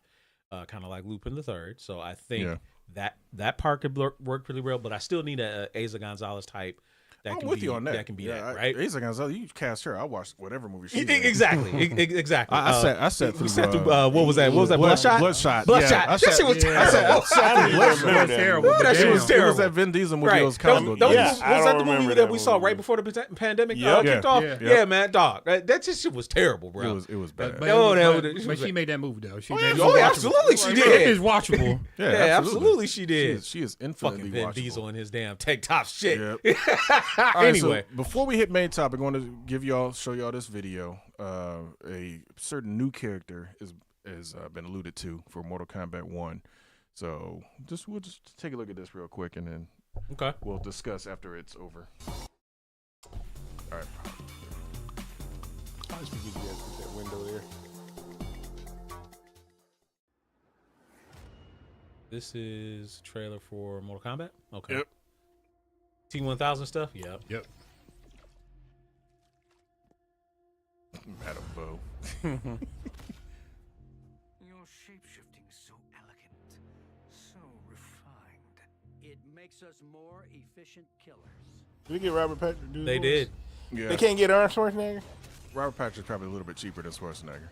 Speaker 7: kind of like Lupin III. So I think that part could work pretty well. But I still need a Asa Gonzalez type.
Speaker 3: I'm with you on that.
Speaker 7: That can be that, right?
Speaker 3: Asa Gonzalez, you cast her. I'll watch whatever movie she's in.
Speaker 7: Exactly.
Speaker 3: I sat through.
Speaker 7: What was that? Bloodshot.
Speaker 3: Bloodshot.
Speaker 7: Bloodshot.
Speaker 3: Yeah,
Speaker 7: that shit was terrible.
Speaker 5: That was
Speaker 6: terrible.
Speaker 7: That shit was
Speaker 3: It
Speaker 7: terrible.
Speaker 3: was that Vin Diesel movie.
Speaker 7: Right.
Speaker 3: It was comical.
Speaker 7: Was
Speaker 5: Yeah, I
Speaker 7: that
Speaker 5: don't
Speaker 7: the movie
Speaker 5: remember
Speaker 7: that
Speaker 5: that
Speaker 7: we saw
Speaker 5: movie.
Speaker 7: right before the pandemic
Speaker 5: Yep.
Speaker 7: kicked off?
Speaker 3: Yeah.
Speaker 7: Yeah, man, dog. That shit was terrible, bro.
Speaker 3: It was bad.
Speaker 6: But she made that move though. She made it
Speaker 7: Oh,
Speaker 6: watchable.
Speaker 7: absolutely she
Speaker 6: It
Speaker 7: did.
Speaker 6: is watchable.
Speaker 7: Yeah, absolutely she did.
Speaker 3: She is
Speaker 7: Fucking
Speaker 3: infinitely
Speaker 7: Vin
Speaker 3: watchable.
Speaker 7: Diesel and his damn tank top shit.
Speaker 3: Yep. All right,
Speaker 7: Anyway.
Speaker 3: so before we hit main topic, I want to show y'all this video. A certain new character has been alluded to for Mortal Kombat 1. So we'll just take a look at this real quick, and then we'll discuss after it's over. All right.
Speaker 5: I just forget you guys put that window there.
Speaker 7: This is trailer for Mortal Kombat? Okay.
Speaker 3: Yep.
Speaker 7: T-1000 stuff? Yep.
Speaker 3: Madam Bo.
Speaker 8: Your shapeshifting's so elegant, so refined. It makes us more efficient killers.
Speaker 5: Did we get Robert Patrick to do the
Speaker 7: They
Speaker 5: voice?
Speaker 7: did.
Speaker 3: Yeah.
Speaker 5: They can't get Arnold Schwarzenegger?
Speaker 3: Robert Patrick's probably a little bit cheaper than Schwarzenegger.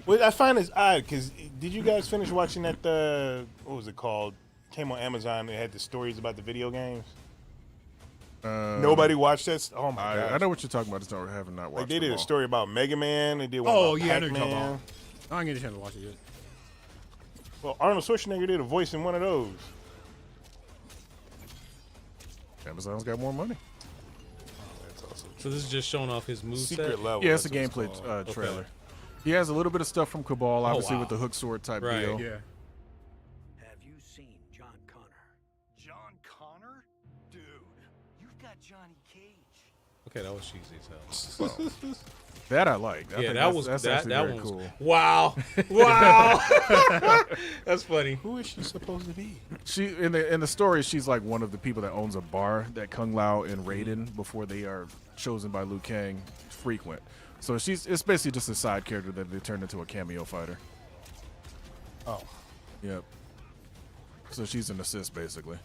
Speaker 5: Well, I find this odd because did you guys finish watching that? What was it called? Came on Amazon. It had the stories about the video games. Nobody watched that. Oh my god!
Speaker 3: I know what you're talking about. Just don't having not watched.
Speaker 5: Like they did
Speaker 3: them
Speaker 5: a
Speaker 3: all.
Speaker 5: story about Mega Man. They did one
Speaker 6: Oh
Speaker 5: about
Speaker 6: yeah, I know what you're talking
Speaker 5: Pac-Man.
Speaker 6: about. I didn't get a chance to watch it yet.
Speaker 5: Well, Arnold Schwarzenegger did a voice in one of those.
Speaker 3: Amazon's got more money.
Speaker 5: That's also
Speaker 7: So this is just showing off his moveset?
Speaker 5: secret level.
Speaker 3: Yeah, it's a
Speaker 5: that's what
Speaker 3: gameplay
Speaker 5: called.
Speaker 3: trailer. He has a little bit of stuff from Cabal, obviously
Speaker 7: wow.
Speaker 3: with the hook sword type
Speaker 7: Right.
Speaker 3: deal.
Speaker 6: Yeah.
Speaker 8: Have you seen John Connor? John Connor? Dude, you've got Johnny Cage.
Speaker 7: Okay, that was cheesy as hell.
Speaker 3: That I like. I
Speaker 7: Yeah,
Speaker 3: think
Speaker 7: that's
Speaker 3: actually
Speaker 7: that
Speaker 3: very
Speaker 7: one was
Speaker 3: cool.
Speaker 7: wow. Wow. That's funny.
Speaker 5: Who is she supposed to be?
Speaker 3: She in the story, she's like one of the people that owns a bar that Kung Lao and Raiden, before they are chosen by Liu Kang, frequent. So it's basically just a side character that they turned into a cameo fighter.
Speaker 5: Oh,
Speaker 3: Yep. So she's an assist basically,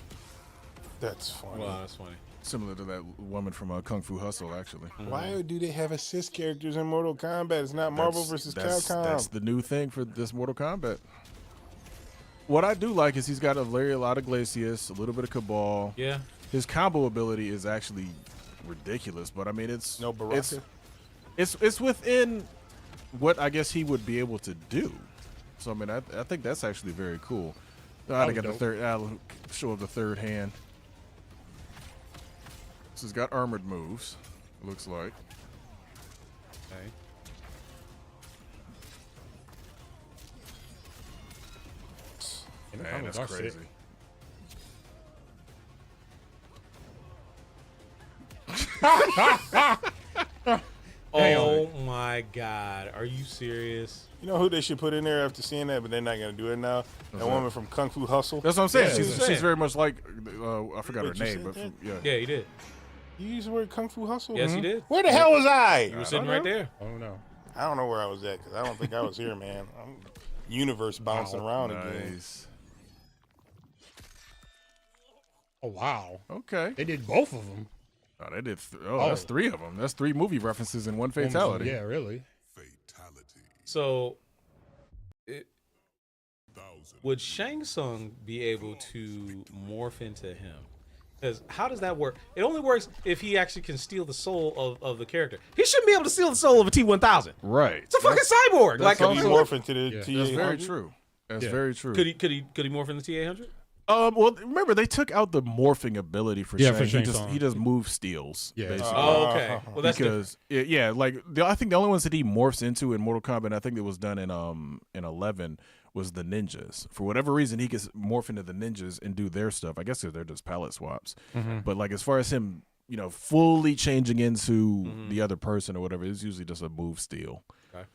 Speaker 5: that's funny.
Speaker 7: Wow, that's funny.
Speaker 3: similar to that woman from Kung Fu Hustle actually.
Speaker 5: Why do they have assist characters in Mortal Kombat? It's not Marvel versus Capcom.
Speaker 3: That's the new thing for this Mortal Kombat. What I do like is he's got a lot of Glacius, a little bit of Cabal.
Speaker 7: Yeah.
Speaker 3: His combo ability is actually ridiculous, but I mean it's
Speaker 5: No Baraka?
Speaker 3: it's within what I guess he would be able to do. So I mean I think that's actually very cool. I got the third. I'll show the third hand. This has got armored moves. It looks like.
Speaker 7: Okay.
Speaker 3: Man, that's crazy.
Speaker 7: Oh my God. Are you serious?
Speaker 5: You know who they should put in there after seeing that, but they're not going to do it now? That woman from Kung Fu Hustle.
Speaker 3: That's what I'm saying.
Speaker 7: Yeah,
Speaker 3: she's
Speaker 7: saying.
Speaker 3: very much like I forgot her
Speaker 5: Wait, you
Speaker 3: name,
Speaker 5: said
Speaker 3: but
Speaker 5: that?
Speaker 3: yeah.
Speaker 7: Yeah, you did.
Speaker 5: You used the word Kung Fu Hustle?
Speaker 7: Yes, you did.
Speaker 5: Where the hell was I?
Speaker 7: You were sitting right there.
Speaker 6: Oh no.
Speaker 5: I don't know where I was at because I don't think I was here, man. I'm universe bouncing around again.
Speaker 3: Nice.
Speaker 6: Oh wow.
Speaker 3: Okay.
Speaker 6: They did both of them.
Speaker 3: Oh, they did. That's three of them. That's three movie references in one fatality.
Speaker 6: Yeah, really.
Speaker 7: So, would Shang Tsung be able to morph into him? Because how does that work? It only works if he actually can steal the soul of the character. He shouldn't be able to steal the soul of a T-1000.
Speaker 3: Right.
Speaker 7: It's a fucking cyborg. Like,
Speaker 5: Could he morph into the
Speaker 3: That's
Speaker 5: T-800?
Speaker 3: very true. That's very true.
Speaker 7: could he morph in the T-800?
Speaker 3: Well, remember they took out the morphing ability for
Speaker 6: Yeah,
Speaker 3: Shang.
Speaker 6: for
Speaker 3: He
Speaker 6: Shang
Speaker 3: just
Speaker 6: Tsung.
Speaker 3: he just moves steals.
Speaker 6: Yeah.
Speaker 3: basically.
Speaker 7: Oh, okay. Well, that's different.
Speaker 3: Because like I think the only ones that he morphs into in Mortal Kombat, I think it was done in 11, was the ninjas. For whatever reason, he gets morph into the ninjas and do their stuff. I guess they're just palette swaps. But like as far as him, fully changing into the other person or whatever, it's usually just a move steal.
Speaker 7: Okay.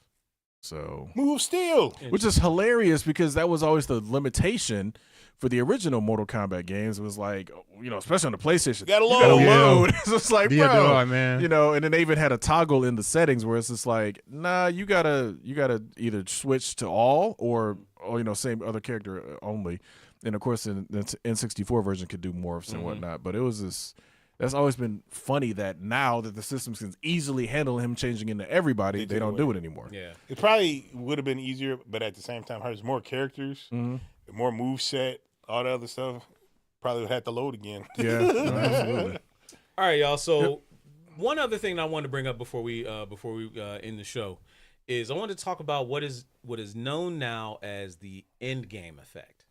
Speaker 3: So
Speaker 5: Move steel.
Speaker 3: which is hilarious because that was always the limitation for the original Mortal Kombat games. It was like, especially on the PlayStation,
Speaker 5: You gotta
Speaker 3: you gotta
Speaker 5: load.
Speaker 3: load. It's just like,
Speaker 6: Yeah,
Speaker 3: bro,
Speaker 6: man.
Speaker 3: and then they even had a toggle in the settings where it's just like, nah, you gotta either switch to all or same other character only. And of course, the N64 version could do morphs and whatnot. But it was just. That's always been funny that now that the systems can easily handle him changing into everybody, they don't do it anymore.
Speaker 7: Yeah.
Speaker 5: It probably would have been easier, but at the same time, there's more characters, more move set, all the other stuff. Probably would have to load again.
Speaker 3: Yeah, no, absolutely.
Speaker 7: All right, y'all. So one other thing I wanted to bring up before we end the show is I wanted to talk about what is known now as the Endgame Effect.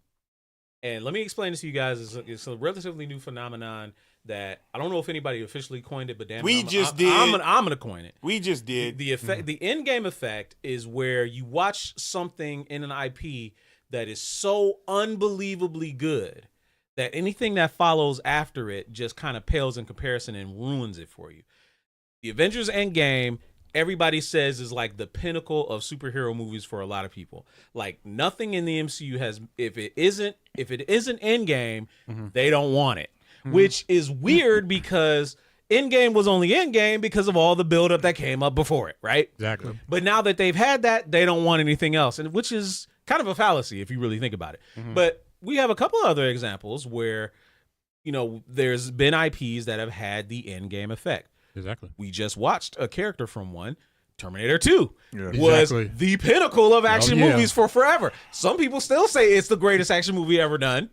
Speaker 7: And let me explain this to you guys. It's a relatively new phenomenon that I don't know if anybody officially coined it, but damn,
Speaker 5: We
Speaker 7: I'm gonna coin it.
Speaker 5: We just did.
Speaker 7: The effect, the Endgame Effect, is where you watch something in an IP that is so unbelievably good that anything that follows after it just kind of pales in comparison and ruins it for you. The Avengers Endgame, everybody says, is like the pinnacle of superhero movies for a lot of people. Like nothing in the MCU has, if it isn't Endgame, they don't want it. Which is weird because Endgame was only Endgame because of all the buildup that came up before it, right?
Speaker 6: Exactly.
Speaker 7: But now that they've had that, they don't want anything else, and which is kind of a fallacy if you really think about it. But we have a couple other examples where, there's been IPs that have had the Endgame Effect.
Speaker 6: Exactly.
Speaker 7: We just watched a character from one. Terminator 2 was
Speaker 6: Exactly.
Speaker 7: the pinnacle of action
Speaker 6: yeah.
Speaker 7: movies for forever. Some people still say it's the greatest action movie ever done.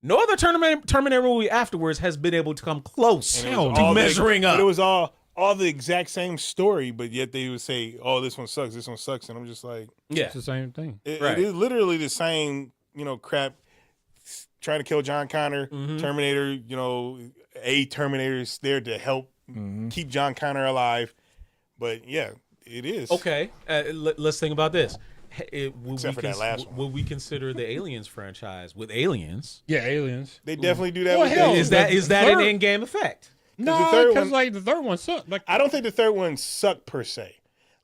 Speaker 7: No other Terminator movie afterwards has been able to come close
Speaker 5: And it was
Speaker 7: to
Speaker 5: all
Speaker 7: measuring up.
Speaker 5: But it was all the exact same story, but yet they would say, "Oh, this one sucks. This one sucks," and I'm just like,
Speaker 7: Yeah.
Speaker 6: It's the same thing.
Speaker 7: Right.
Speaker 5: It is literally the same, crap. Trying to kill John Connor, Terminator. A Terminator is there to help keep John Connor alive, but yeah, it is.
Speaker 7: Okay, let's think about this.
Speaker 5: Except for that last one.
Speaker 7: Would we consider the Aliens franchise with Aliens?
Speaker 6: Yeah, aliens.
Speaker 5: They definitely do that.
Speaker 6: Well,
Speaker 5: with
Speaker 6: hell,
Speaker 5: Aliens.
Speaker 7: Is that an
Speaker 6: third-
Speaker 7: Endgame Effect?
Speaker 6: No,
Speaker 5: the third
Speaker 6: because
Speaker 5: one-
Speaker 6: like the third one sucked. Like
Speaker 5: I don't think the third one sucked per se.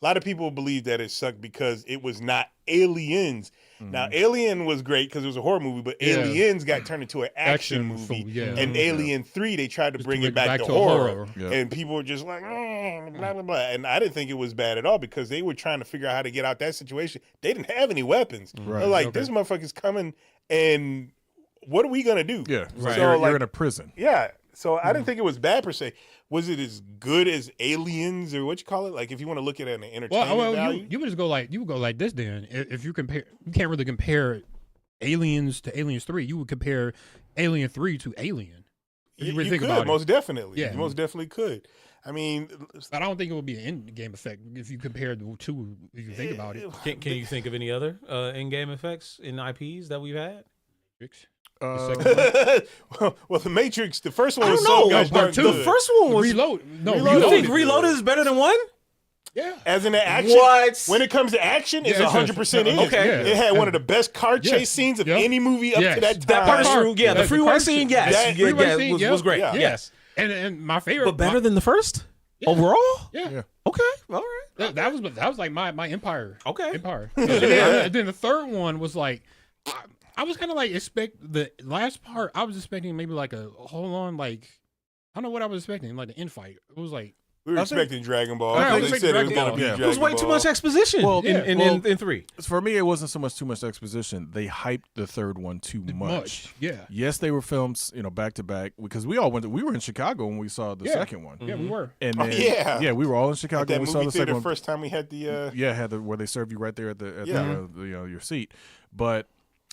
Speaker 5: A lot of people believe that it sucked because it was not Aliens. Now, Alien was great because it was a horror movie, but
Speaker 6: Yeah.
Speaker 5: Aliens got turned into an action movie.
Speaker 6: yeah.
Speaker 5: And Alien 3, they tried to bring
Speaker 6: to
Speaker 5: it back to
Speaker 6: a
Speaker 5: horror.
Speaker 3: Yeah.
Speaker 5: And people were just like, blah, blah, blah. And I didn't think it was bad at all because they were trying to figure out how to get out that situation. They didn't have any weapons. They're like, this motherfucker's coming, and what are we going to do?
Speaker 3: Yeah,
Speaker 5: So,
Speaker 3: you're
Speaker 5: like,
Speaker 3: in a prison.
Speaker 5: yeah. So I didn't think it was bad per se. Was it as good as Aliens or what you call it? Like if you want to look at it in the entertainment value.
Speaker 6: you would just go like this. Then if you compare, you can't really compare Aliens to Aliens 3. You would compare Alien 3 to Alien. If you really think
Speaker 5: could,
Speaker 6: about it.
Speaker 5: most definitely.
Speaker 6: Yeah.
Speaker 5: You most definitely could. I mean,
Speaker 6: But I don't think it would be an Endgame Effect if you compare the two. If you think about it.
Speaker 7: Can you think of any other Endgame effects in IPs that we've had?
Speaker 5: well, The Matrix, the first one
Speaker 7: I
Speaker 5: was
Speaker 7: don't know.
Speaker 5: so gosh darn
Speaker 7: The
Speaker 5: good.
Speaker 7: first one was.
Speaker 6: Reload. No,
Speaker 5: Reload.
Speaker 7: You think
Speaker 5: Reloaded.
Speaker 7: Reloaded is better than one?
Speaker 6: Yeah.
Speaker 5: As in the action,
Speaker 7: What?
Speaker 5: when it comes to action, it's
Speaker 6: Yeah, it's
Speaker 5: 100% is.
Speaker 7: okay.
Speaker 6: Yeah.
Speaker 5: It had one of the best car chase scenes of
Speaker 6: Yep.
Speaker 5: any movie up to
Speaker 6: Yes.
Speaker 5: that time.
Speaker 7: That part is
Speaker 6: car-
Speaker 7: true. Yeah, the
Speaker 6: the
Speaker 7: freeway
Speaker 6: car
Speaker 7: scene.
Speaker 6: scene-
Speaker 7: Yes,
Speaker 5: that
Speaker 7: yeah,
Speaker 6: freeway
Speaker 7: yeah,
Speaker 6: scene,
Speaker 7: was great.
Speaker 5: yeah.
Speaker 7: Yes,
Speaker 6: And my favorite,
Speaker 7: but better than the first overall.
Speaker 6: yeah.
Speaker 7: Okay, all right.
Speaker 6: That was like my Empire.
Speaker 7: Okay.
Speaker 6: Empire. And then the third one was like, I was kind of like expect the last part. I was expecting maybe like a hold on, like I don't know what I was expecting, like the end fight. It was like
Speaker 5: We were expecting Dragon Ball.
Speaker 6: I
Speaker 5: They
Speaker 6: was
Speaker 5: said it was
Speaker 6: expecting
Speaker 5: going to be
Speaker 3: Dragon Ball.
Speaker 5: Dragon
Speaker 7: It was way too
Speaker 5: Ball.
Speaker 7: much exposition
Speaker 3: Well,
Speaker 7: in 3.
Speaker 3: For me, it wasn't so much too much exposition. They hyped the third one too much.
Speaker 6: Yeah.
Speaker 3: Yes, they were filmed, back to back because we were in Chicago when we saw the
Speaker 6: Yeah.
Speaker 3: second one.
Speaker 6: Yeah, we were.
Speaker 3: And
Speaker 5: Oh,
Speaker 3: then,
Speaker 5: yeah.
Speaker 3: we were all in
Speaker 5: At
Speaker 3: Chicago
Speaker 5: that
Speaker 3: when we saw
Speaker 5: movie
Speaker 3: the second
Speaker 5: theater,
Speaker 3: one.
Speaker 5: first time we had the
Speaker 3: Yeah, had where they serve you right there at the
Speaker 5: Yeah.
Speaker 3: your seat. But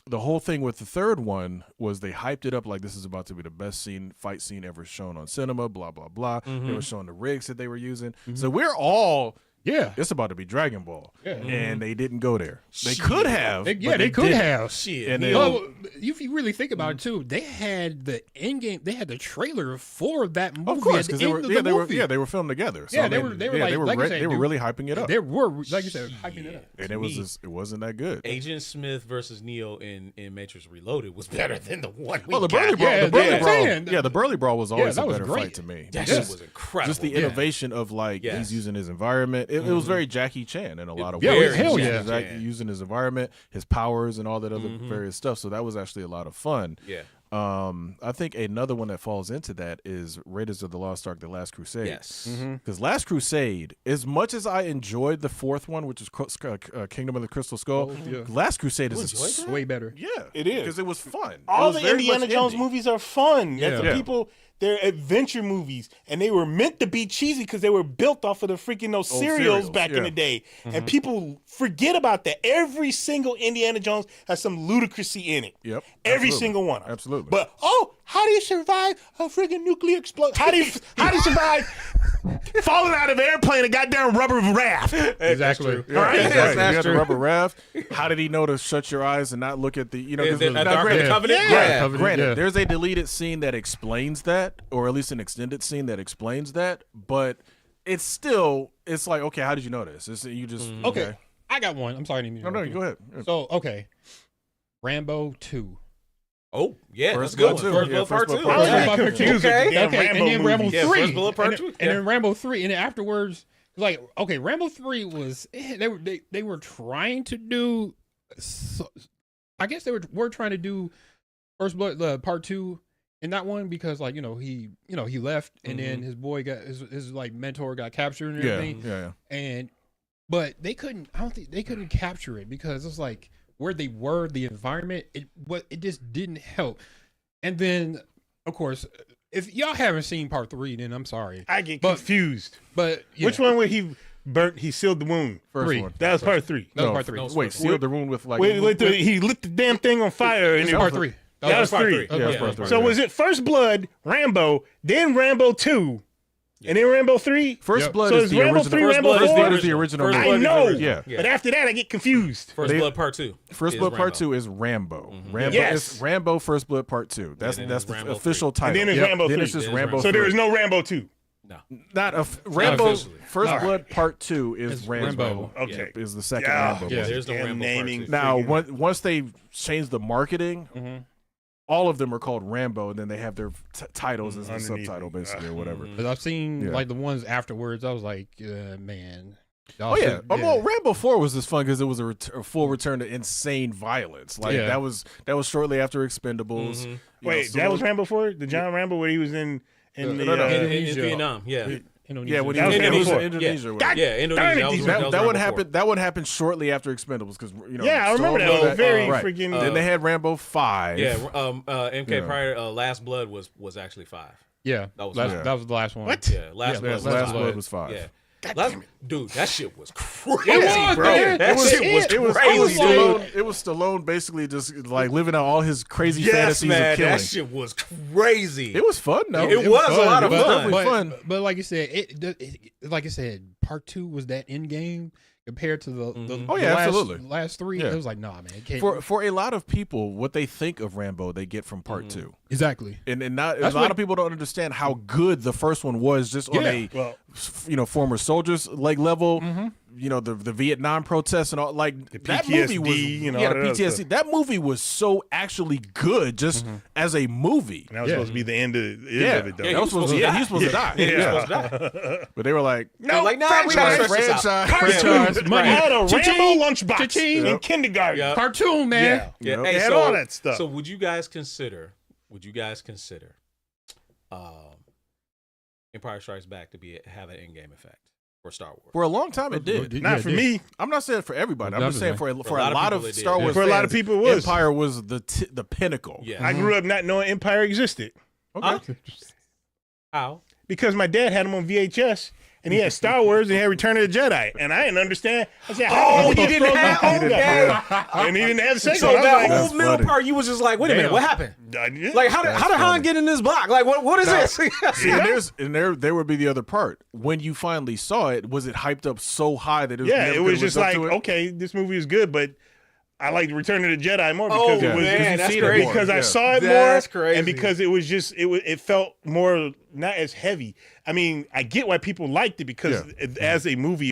Speaker 3: the whole thing with the third one was they hyped it up like this is about to be the best fight scene ever shown on cinema, blah, blah, blah. They were showing the rigs that they were using. So we're all, it's about to be Dragon Ball. Yeah. And they didn't go there. They could have.
Speaker 6: They could have.
Speaker 7: Shit.
Speaker 3: And then,
Speaker 6: Well, if you really think about it too, they had the Endgame. They had the trailer for that movie.
Speaker 3: of course,
Speaker 6: because
Speaker 3: because they were filmed together. So,
Speaker 6: Yeah,
Speaker 3: I
Speaker 6: they
Speaker 3: mean,
Speaker 6: were like I said,
Speaker 3: they were really hyping it up.
Speaker 6: They were, like you said, hyping it up.
Speaker 3: And it wasn't that good.
Speaker 7: Agent Smith versus Neo in Matrix Reloaded was better than the one.
Speaker 3: Well, the
Speaker 7: got.
Speaker 3: Burly Brawl,
Speaker 6: Yeah,
Speaker 3: the Burly
Speaker 6: yeah.
Speaker 3: Brawl,
Speaker 6: Saying.
Speaker 3: the Burly Brawl was always
Speaker 6: that
Speaker 3: a
Speaker 6: was
Speaker 3: better
Speaker 6: great.
Speaker 3: fight to me.
Speaker 7: That
Speaker 3: Just-
Speaker 7: shit was incredible.
Speaker 3: Just the innovation of like
Speaker 7: Yes.
Speaker 3: he's using his environment. It was very Jackie Chan in a lot of
Speaker 6: Yeah,
Speaker 3: ways.
Speaker 6: hell
Speaker 3: He's
Speaker 6: yeah.
Speaker 3: using his environment, his powers, and all that other various stuff. So that was actually a lot of fun.
Speaker 7: Yeah.
Speaker 3: I think another one that falls into that is Raiders of the Lost Ark: The Last Crusade.
Speaker 7: Yes.
Speaker 3: Because Last Crusade, as much as I enjoyed the fourth one, which is Kingdom of the Crystal Skull, Last Crusade is
Speaker 6: Way better.
Speaker 3: yeah,
Speaker 5: It is.
Speaker 3: because it was fun.
Speaker 5: All
Speaker 3: It was
Speaker 5: the
Speaker 3: very
Speaker 5: Indiana
Speaker 3: much
Speaker 5: Jones
Speaker 3: indie.
Speaker 5: movies are fun.
Speaker 6: Yeah.
Speaker 5: That's the
Speaker 3: Yeah.
Speaker 5: people. They're adventure movies, and they were meant to be cheesy because they were built off of the freaking those cereals
Speaker 3: cereals,
Speaker 5: back in
Speaker 3: yeah.
Speaker 5: the day. And people forget about that. Every single Indiana Jones has some ludicrousy in it.
Speaker 3: Yep,
Speaker 5: Every
Speaker 3: absolutely.
Speaker 5: single one. Of them.
Speaker 3: Absolutely.
Speaker 5: But how do you survive a freaking nuclear explosion? How do you survive falling out of an airplane, a goddamn rubber raft?
Speaker 6: Exactly.
Speaker 3: Yeah,
Speaker 5: All right.
Speaker 3: exactly.
Speaker 7: Yes,
Speaker 3: You
Speaker 7: that's
Speaker 3: got the
Speaker 7: true.
Speaker 3: rubber raft. How did he know to shut your eyes and not look at the, you know, 'cause
Speaker 7: At the
Speaker 3: now,
Speaker 7: Ark of the
Speaker 3: granted,
Speaker 7: Covenant?
Speaker 6: Yeah.
Speaker 7: Yeah.
Speaker 3: granted, there's a deleted scene that explains that, or at least an extended scene that explains that, but it's like, okay, how did you know this? You just,
Speaker 6: Okay. I got one. I'm sorry. I didn't mean to
Speaker 3: No,
Speaker 6: interrupt
Speaker 3: go
Speaker 6: you.
Speaker 3: ahead.
Speaker 6: So, okay. Rambo 2.
Speaker 7: Oh, yeah.
Speaker 3: First
Speaker 7: That's good.
Speaker 3: Blood
Speaker 7: First
Speaker 3: too.
Speaker 7: Blood
Speaker 3: Yeah,
Speaker 7: Part
Speaker 3: First
Speaker 7: 2.
Speaker 3: Blood
Speaker 5: I was
Speaker 3: Part
Speaker 5: getting
Speaker 6: Part two.
Speaker 5: confused with the
Speaker 6: Okay,
Speaker 5: damn
Speaker 6: and
Speaker 5: Rambo
Speaker 6: then Rambo
Speaker 5: movies.
Speaker 7: Yeah,
Speaker 6: 3.
Speaker 7: First Blood Part
Speaker 6: and,
Speaker 7: 2.
Speaker 6: And
Speaker 7: Yeah.
Speaker 6: then Rambo 3. And then afterwards, like, okay, Rambo 3 was, they were trying to do, I guess they were trying to do First Blood Part 2 in that one because, like, he left and then his boy got, his like mentor got captured and
Speaker 3: Yeah,
Speaker 6: everything.
Speaker 3: yeah.
Speaker 6: But they couldn't, I don't think they couldn't capture it because it's like where they were, the environment, it just didn't help. And then, of course, if y'all haven't seen Part 3, then I'm sorry.
Speaker 5: I get
Speaker 6: But-
Speaker 5: confused.
Speaker 6: But yeah,
Speaker 5: Which one where he sealed the wound?
Speaker 3: First
Speaker 6: 3.
Speaker 3: one.
Speaker 5: That was part 3.
Speaker 6: That was Part 3.
Speaker 7: no,
Speaker 3: Wait, sealed the room with like.
Speaker 5: He lit the damn thing on fire. And
Speaker 6: It's
Speaker 5: it
Speaker 6: Part
Speaker 5: was
Speaker 6: 3.
Speaker 5: That was
Speaker 7: Part
Speaker 5: 3.
Speaker 7: three.
Speaker 3: Yeah,
Speaker 6: Okay.
Speaker 3: that's part three.
Speaker 5: So was it First Blood, Rambo, then Rambo 2, and then Rambo 3?
Speaker 3: First
Speaker 6: Yep.
Speaker 3: Blood
Speaker 5: So
Speaker 3: is
Speaker 5: is
Speaker 3: the
Speaker 5: Rambo
Speaker 3: original.
Speaker 5: 3,
Speaker 3: First
Speaker 5: Rambo
Speaker 3: Blood is
Speaker 5: 4?
Speaker 3: the original.
Speaker 7: First
Speaker 5: I
Speaker 7: Blood is the
Speaker 5: know.
Speaker 7: original.
Speaker 3: Yeah.
Speaker 5: But after that, I get confused.
Speaker 7: First
Speaker 3: They-
Speaker 7: Blood Part 2.
Speaker 3: First
Speaker 7: is
Speaker 3: Blood Part
Speaker 7: Rambo.
Speaker 3: 2 is Rambo. Rambo
Speaker 5: Yes.
Speaker 3: is Rambo First Blood Part 2. That's
Speaker 7: then
Speaker 3: that's
Speaker 7: it's
Speaker 3: the
Speaker 7: Rambo
Speaker 3: official
Speaker 7: 3.
Speaker 3: title.
Speaker 5: And then it's Rambo
Speaker 3: Then
Speaker 5: 3.
Speaker 3: it's just
Speaker 7: Then it's
Speaker 3: Rambo.
Speaker 5: So there
Speaker 3: 3.
Speaker 5: is no Rambo 2.
Speaker 7: No.
Speaker 3: Not a Rambo.
Speaker 7: officially.
Speaker 3: First
Speaker 5: All right.
Speaker 3: Blood Part 2 is
Speaker 6: It's
Speaker 3: Rambo.
Speaker 6: Rambo.
Speaker 5: Okay.
Speaker 3: Is the second
Speaker 5: Yeah.
Speaker 3: Rambo.
Speaker 6: Yeah.
Speaker 3: movie.
Speaker 7: There's no
Speaker 5: Damn
Speaker 7: Rambo
Speaker 5: naming.
Speaker 7: Part 2.
Speaker 3: Now,
Speaker 5: Friggin-
Speaker 3: once they changed the marketing, all of them are called Rambo, and then they have their titles as the
Speaker 5: Underneath
Speaker 3: subtitle,
Speaker 5: it.
Speaker 3: basically, or whatever.
Speaker 6: Because I've seen
Speaker 3: Yeah.
Speaker 6: like the ones afterwards. I was like, man.
Speaker 3: Oh yeah. Well, Rambo 4 was just fun because it was a full return to insane violence. Like
Speaker 6: Yeah.
Speaker 3: that was shortly after Expendables. You know,
Speaker 5: Wait,
Speaker 3: so
Speaker 5: that was
Speaker 3: those-
Speaker 5: Rambo 4? The John Rambo where he was in the...
Speaker 3: no.
Speaker 7: In
Speaker 6: Indonesia.
Speaker 7: Vietnam, yeah.
Speaker 3: Yeah, when he
Speaker 5: That
Speaker 3: was,
Speaker 5: was Rambo
Speaker 3: it was
Speaker 5: 4.
Speaker 3: in Indonesia. or
Speaker 5: God
Speaker 3: whatever.
Speaker 7: Yeah, Indonesia.
Speaker 5: Darn it,
Speaker 7: That was
Speaker 5: these-
Speaker 7: Rambo
Speaker 3: That one
Speaker 7: 4.
Speaker 3: happened. That one happened shortly after Expendables because
Speaker 5: Yeah, I remember that. It was very
Speaker 3: right.
Speaker 5: freaking...
Speaker 3: Then they had Rambo 5.
Speaker 7: Yeah, MK
Speaker 3: Yeah.
Speaker 7: Prior, Last Blood was actually 5.
Speaker 6: Yeah,
Speaker 7: That was
Speaker 6: that
Speaker 7: fine.
Speaker 6: was the last one.
Speaker 5: What?
Speaker 7: Yeah, Last
Speaker 6: Yeah,
Speaker 7: Blood.
Speaker 3: Last
Speaker 7: was
Speaker 3: Blood
Speaker 7: five.
Speaker 3: was 5.
Speaker 7: Yeah.
Speaker 5: damn it.
Speaker 7: Dude, that shit was crazy,
Speaker 6: was,
Speaker 7: bro.
Speaker 6: man.
Speaker 7: That shit was
Speaker 3: It was
Speaker 7: crazy, dude.
Speaker 3: Stallone. It was Stallone basically just like living out all his crazy
Speaker 7: Yes,
Speaker 3: fantasies
Speaker 7: man,
Speaker 3: of killing.
Speaker 7: that shit was crazy.
Speaker 3: It was fun, though.
Speaker 7: It was a lot of
Speaker 3: It was
Speaker 7: fun.
Speaker 3: definitely fun.
Speaker 6: But like you said, like I said, Part 2 was that end game compared to the
Speaker 3: Oh, yeah,
Speaker 6: last,
Speaker 3: absolutely.
Speaker 6: last 3.
Speaker 3: Yeah.
Speaker 6: It was like, nah, man, it can't.
Speaker 3: For a lot of people, what they think of Rambo, they get from Part 2.
Speaker 6: exactly.
Speaker 3: And not a
Speaker 6: That's
Speaker 3: lot
Speaker 6: what-
Speaker 3: of people don't understand how good the first one was just on a
Speaker 5: Well,
Speaker 3: former soldiers like level. You know, the Vietnam protests and all, like that movie was
Speaker 5: PTSD and all
Speaker 3: the
Speaker 5: that other
Speaker 3: PTSD.
Speaker 5: stuff.
Speaker 3: That movie was so actually good just as a movie.
Speaker 5: and that was supposed to be the end of it, though.
Speaker 3: that was supposed to, he's supposed to die.
Speaker 7: He was supposed to die.
Speaker 3: But they were like,
Speaker 7: They're like, nah, we gotta stretch this out.
Speaker 6: Franchise money.
Speaker 5: I had a
Speaker 6: Cha-ching,
Speaker 5: Rambo lunchbox
Speaker 6: cha-ching.
Speaker 5: in kindergarten.
Speaker 7: Yeah.
Speaker 6: Cartoon, man.
Speaker 5: Yeah.
Speaker 7: Yeah,
Speaker 5: They
Speaker 7: hey,
Speaker 5: had
Speaker 7: so,
Speaker 5: all that stuff.
Speaker 7: So would you guys consider Empire Strikes Back to have an Endgame effect for Star Wars?
Speaker 3: for a long time it did.
Speaker 5: Not for me.
Speaker 3: I'm not saying for everybody. I'm just saying for a
Speaker 7: For
Speaker 3: lot of
Speaker 7: people it did.
Speaker 3: Star Wars
Speaker 5: For a lot of
Speaker 3: fans,
Speaker 5: people it was.
Speaker 3: Empire was the pinnacle.
Speaker 7: Yeah.
Speaker 5: I grew up not knowing Empire existed
Speaker 3: Okay.
Speaker 7: How?
Speaker 5: because my dad had them on VHS, and he had Star Wars and he had Return of the Jedi, and I didn't understand. I said,
Speaker 7: Oh, he didn't have. Okay.
Speaker 5: and he didn't have the second
Speaker 7: So
Speaker 5: one. I was
Speaker 7: that
Speaker 5: like,
Speaker 7: whole
Speaker 3: That's
Speaker 7: middle
Speaker 3: funny.
Speaker 7: part, you was just like, wait a minute, what happened?
Speaker 5: like,
Speaker 7: Like, how did Han
Speaker 3: funny.
Speaker 7: get in this block? Like, what is this?
Speaker 3: See, and there would be the other part. When you finally saw it, was it hyped up so high that it was
Speaker 5: yeah,
Speaker 3: never
Speaker 5: it was
Speaker 3: gonna
Speaker 5: just
Speaker 3: live
Speaker 5: like,
Speaker 3: up to it?
Speaker 5: okay, this movie is good, but I like Return of the Jedi more
Speaker 7: Oh,
Speaker 5: because it was
Speaker 7: man, that's
Speaker 3: seen it
Speaker 7: crazy.
Speaker 3: more.
Speaker 5: because I
Speaker 3: Yeah.
Speaker 5: saw it
Speaker 7: That's
Speaker 5: more,
Speaker 7: crazy.
Speaker 5: and because it was just it felt more not as heavy. I mean, I get why people liked it because as a movie.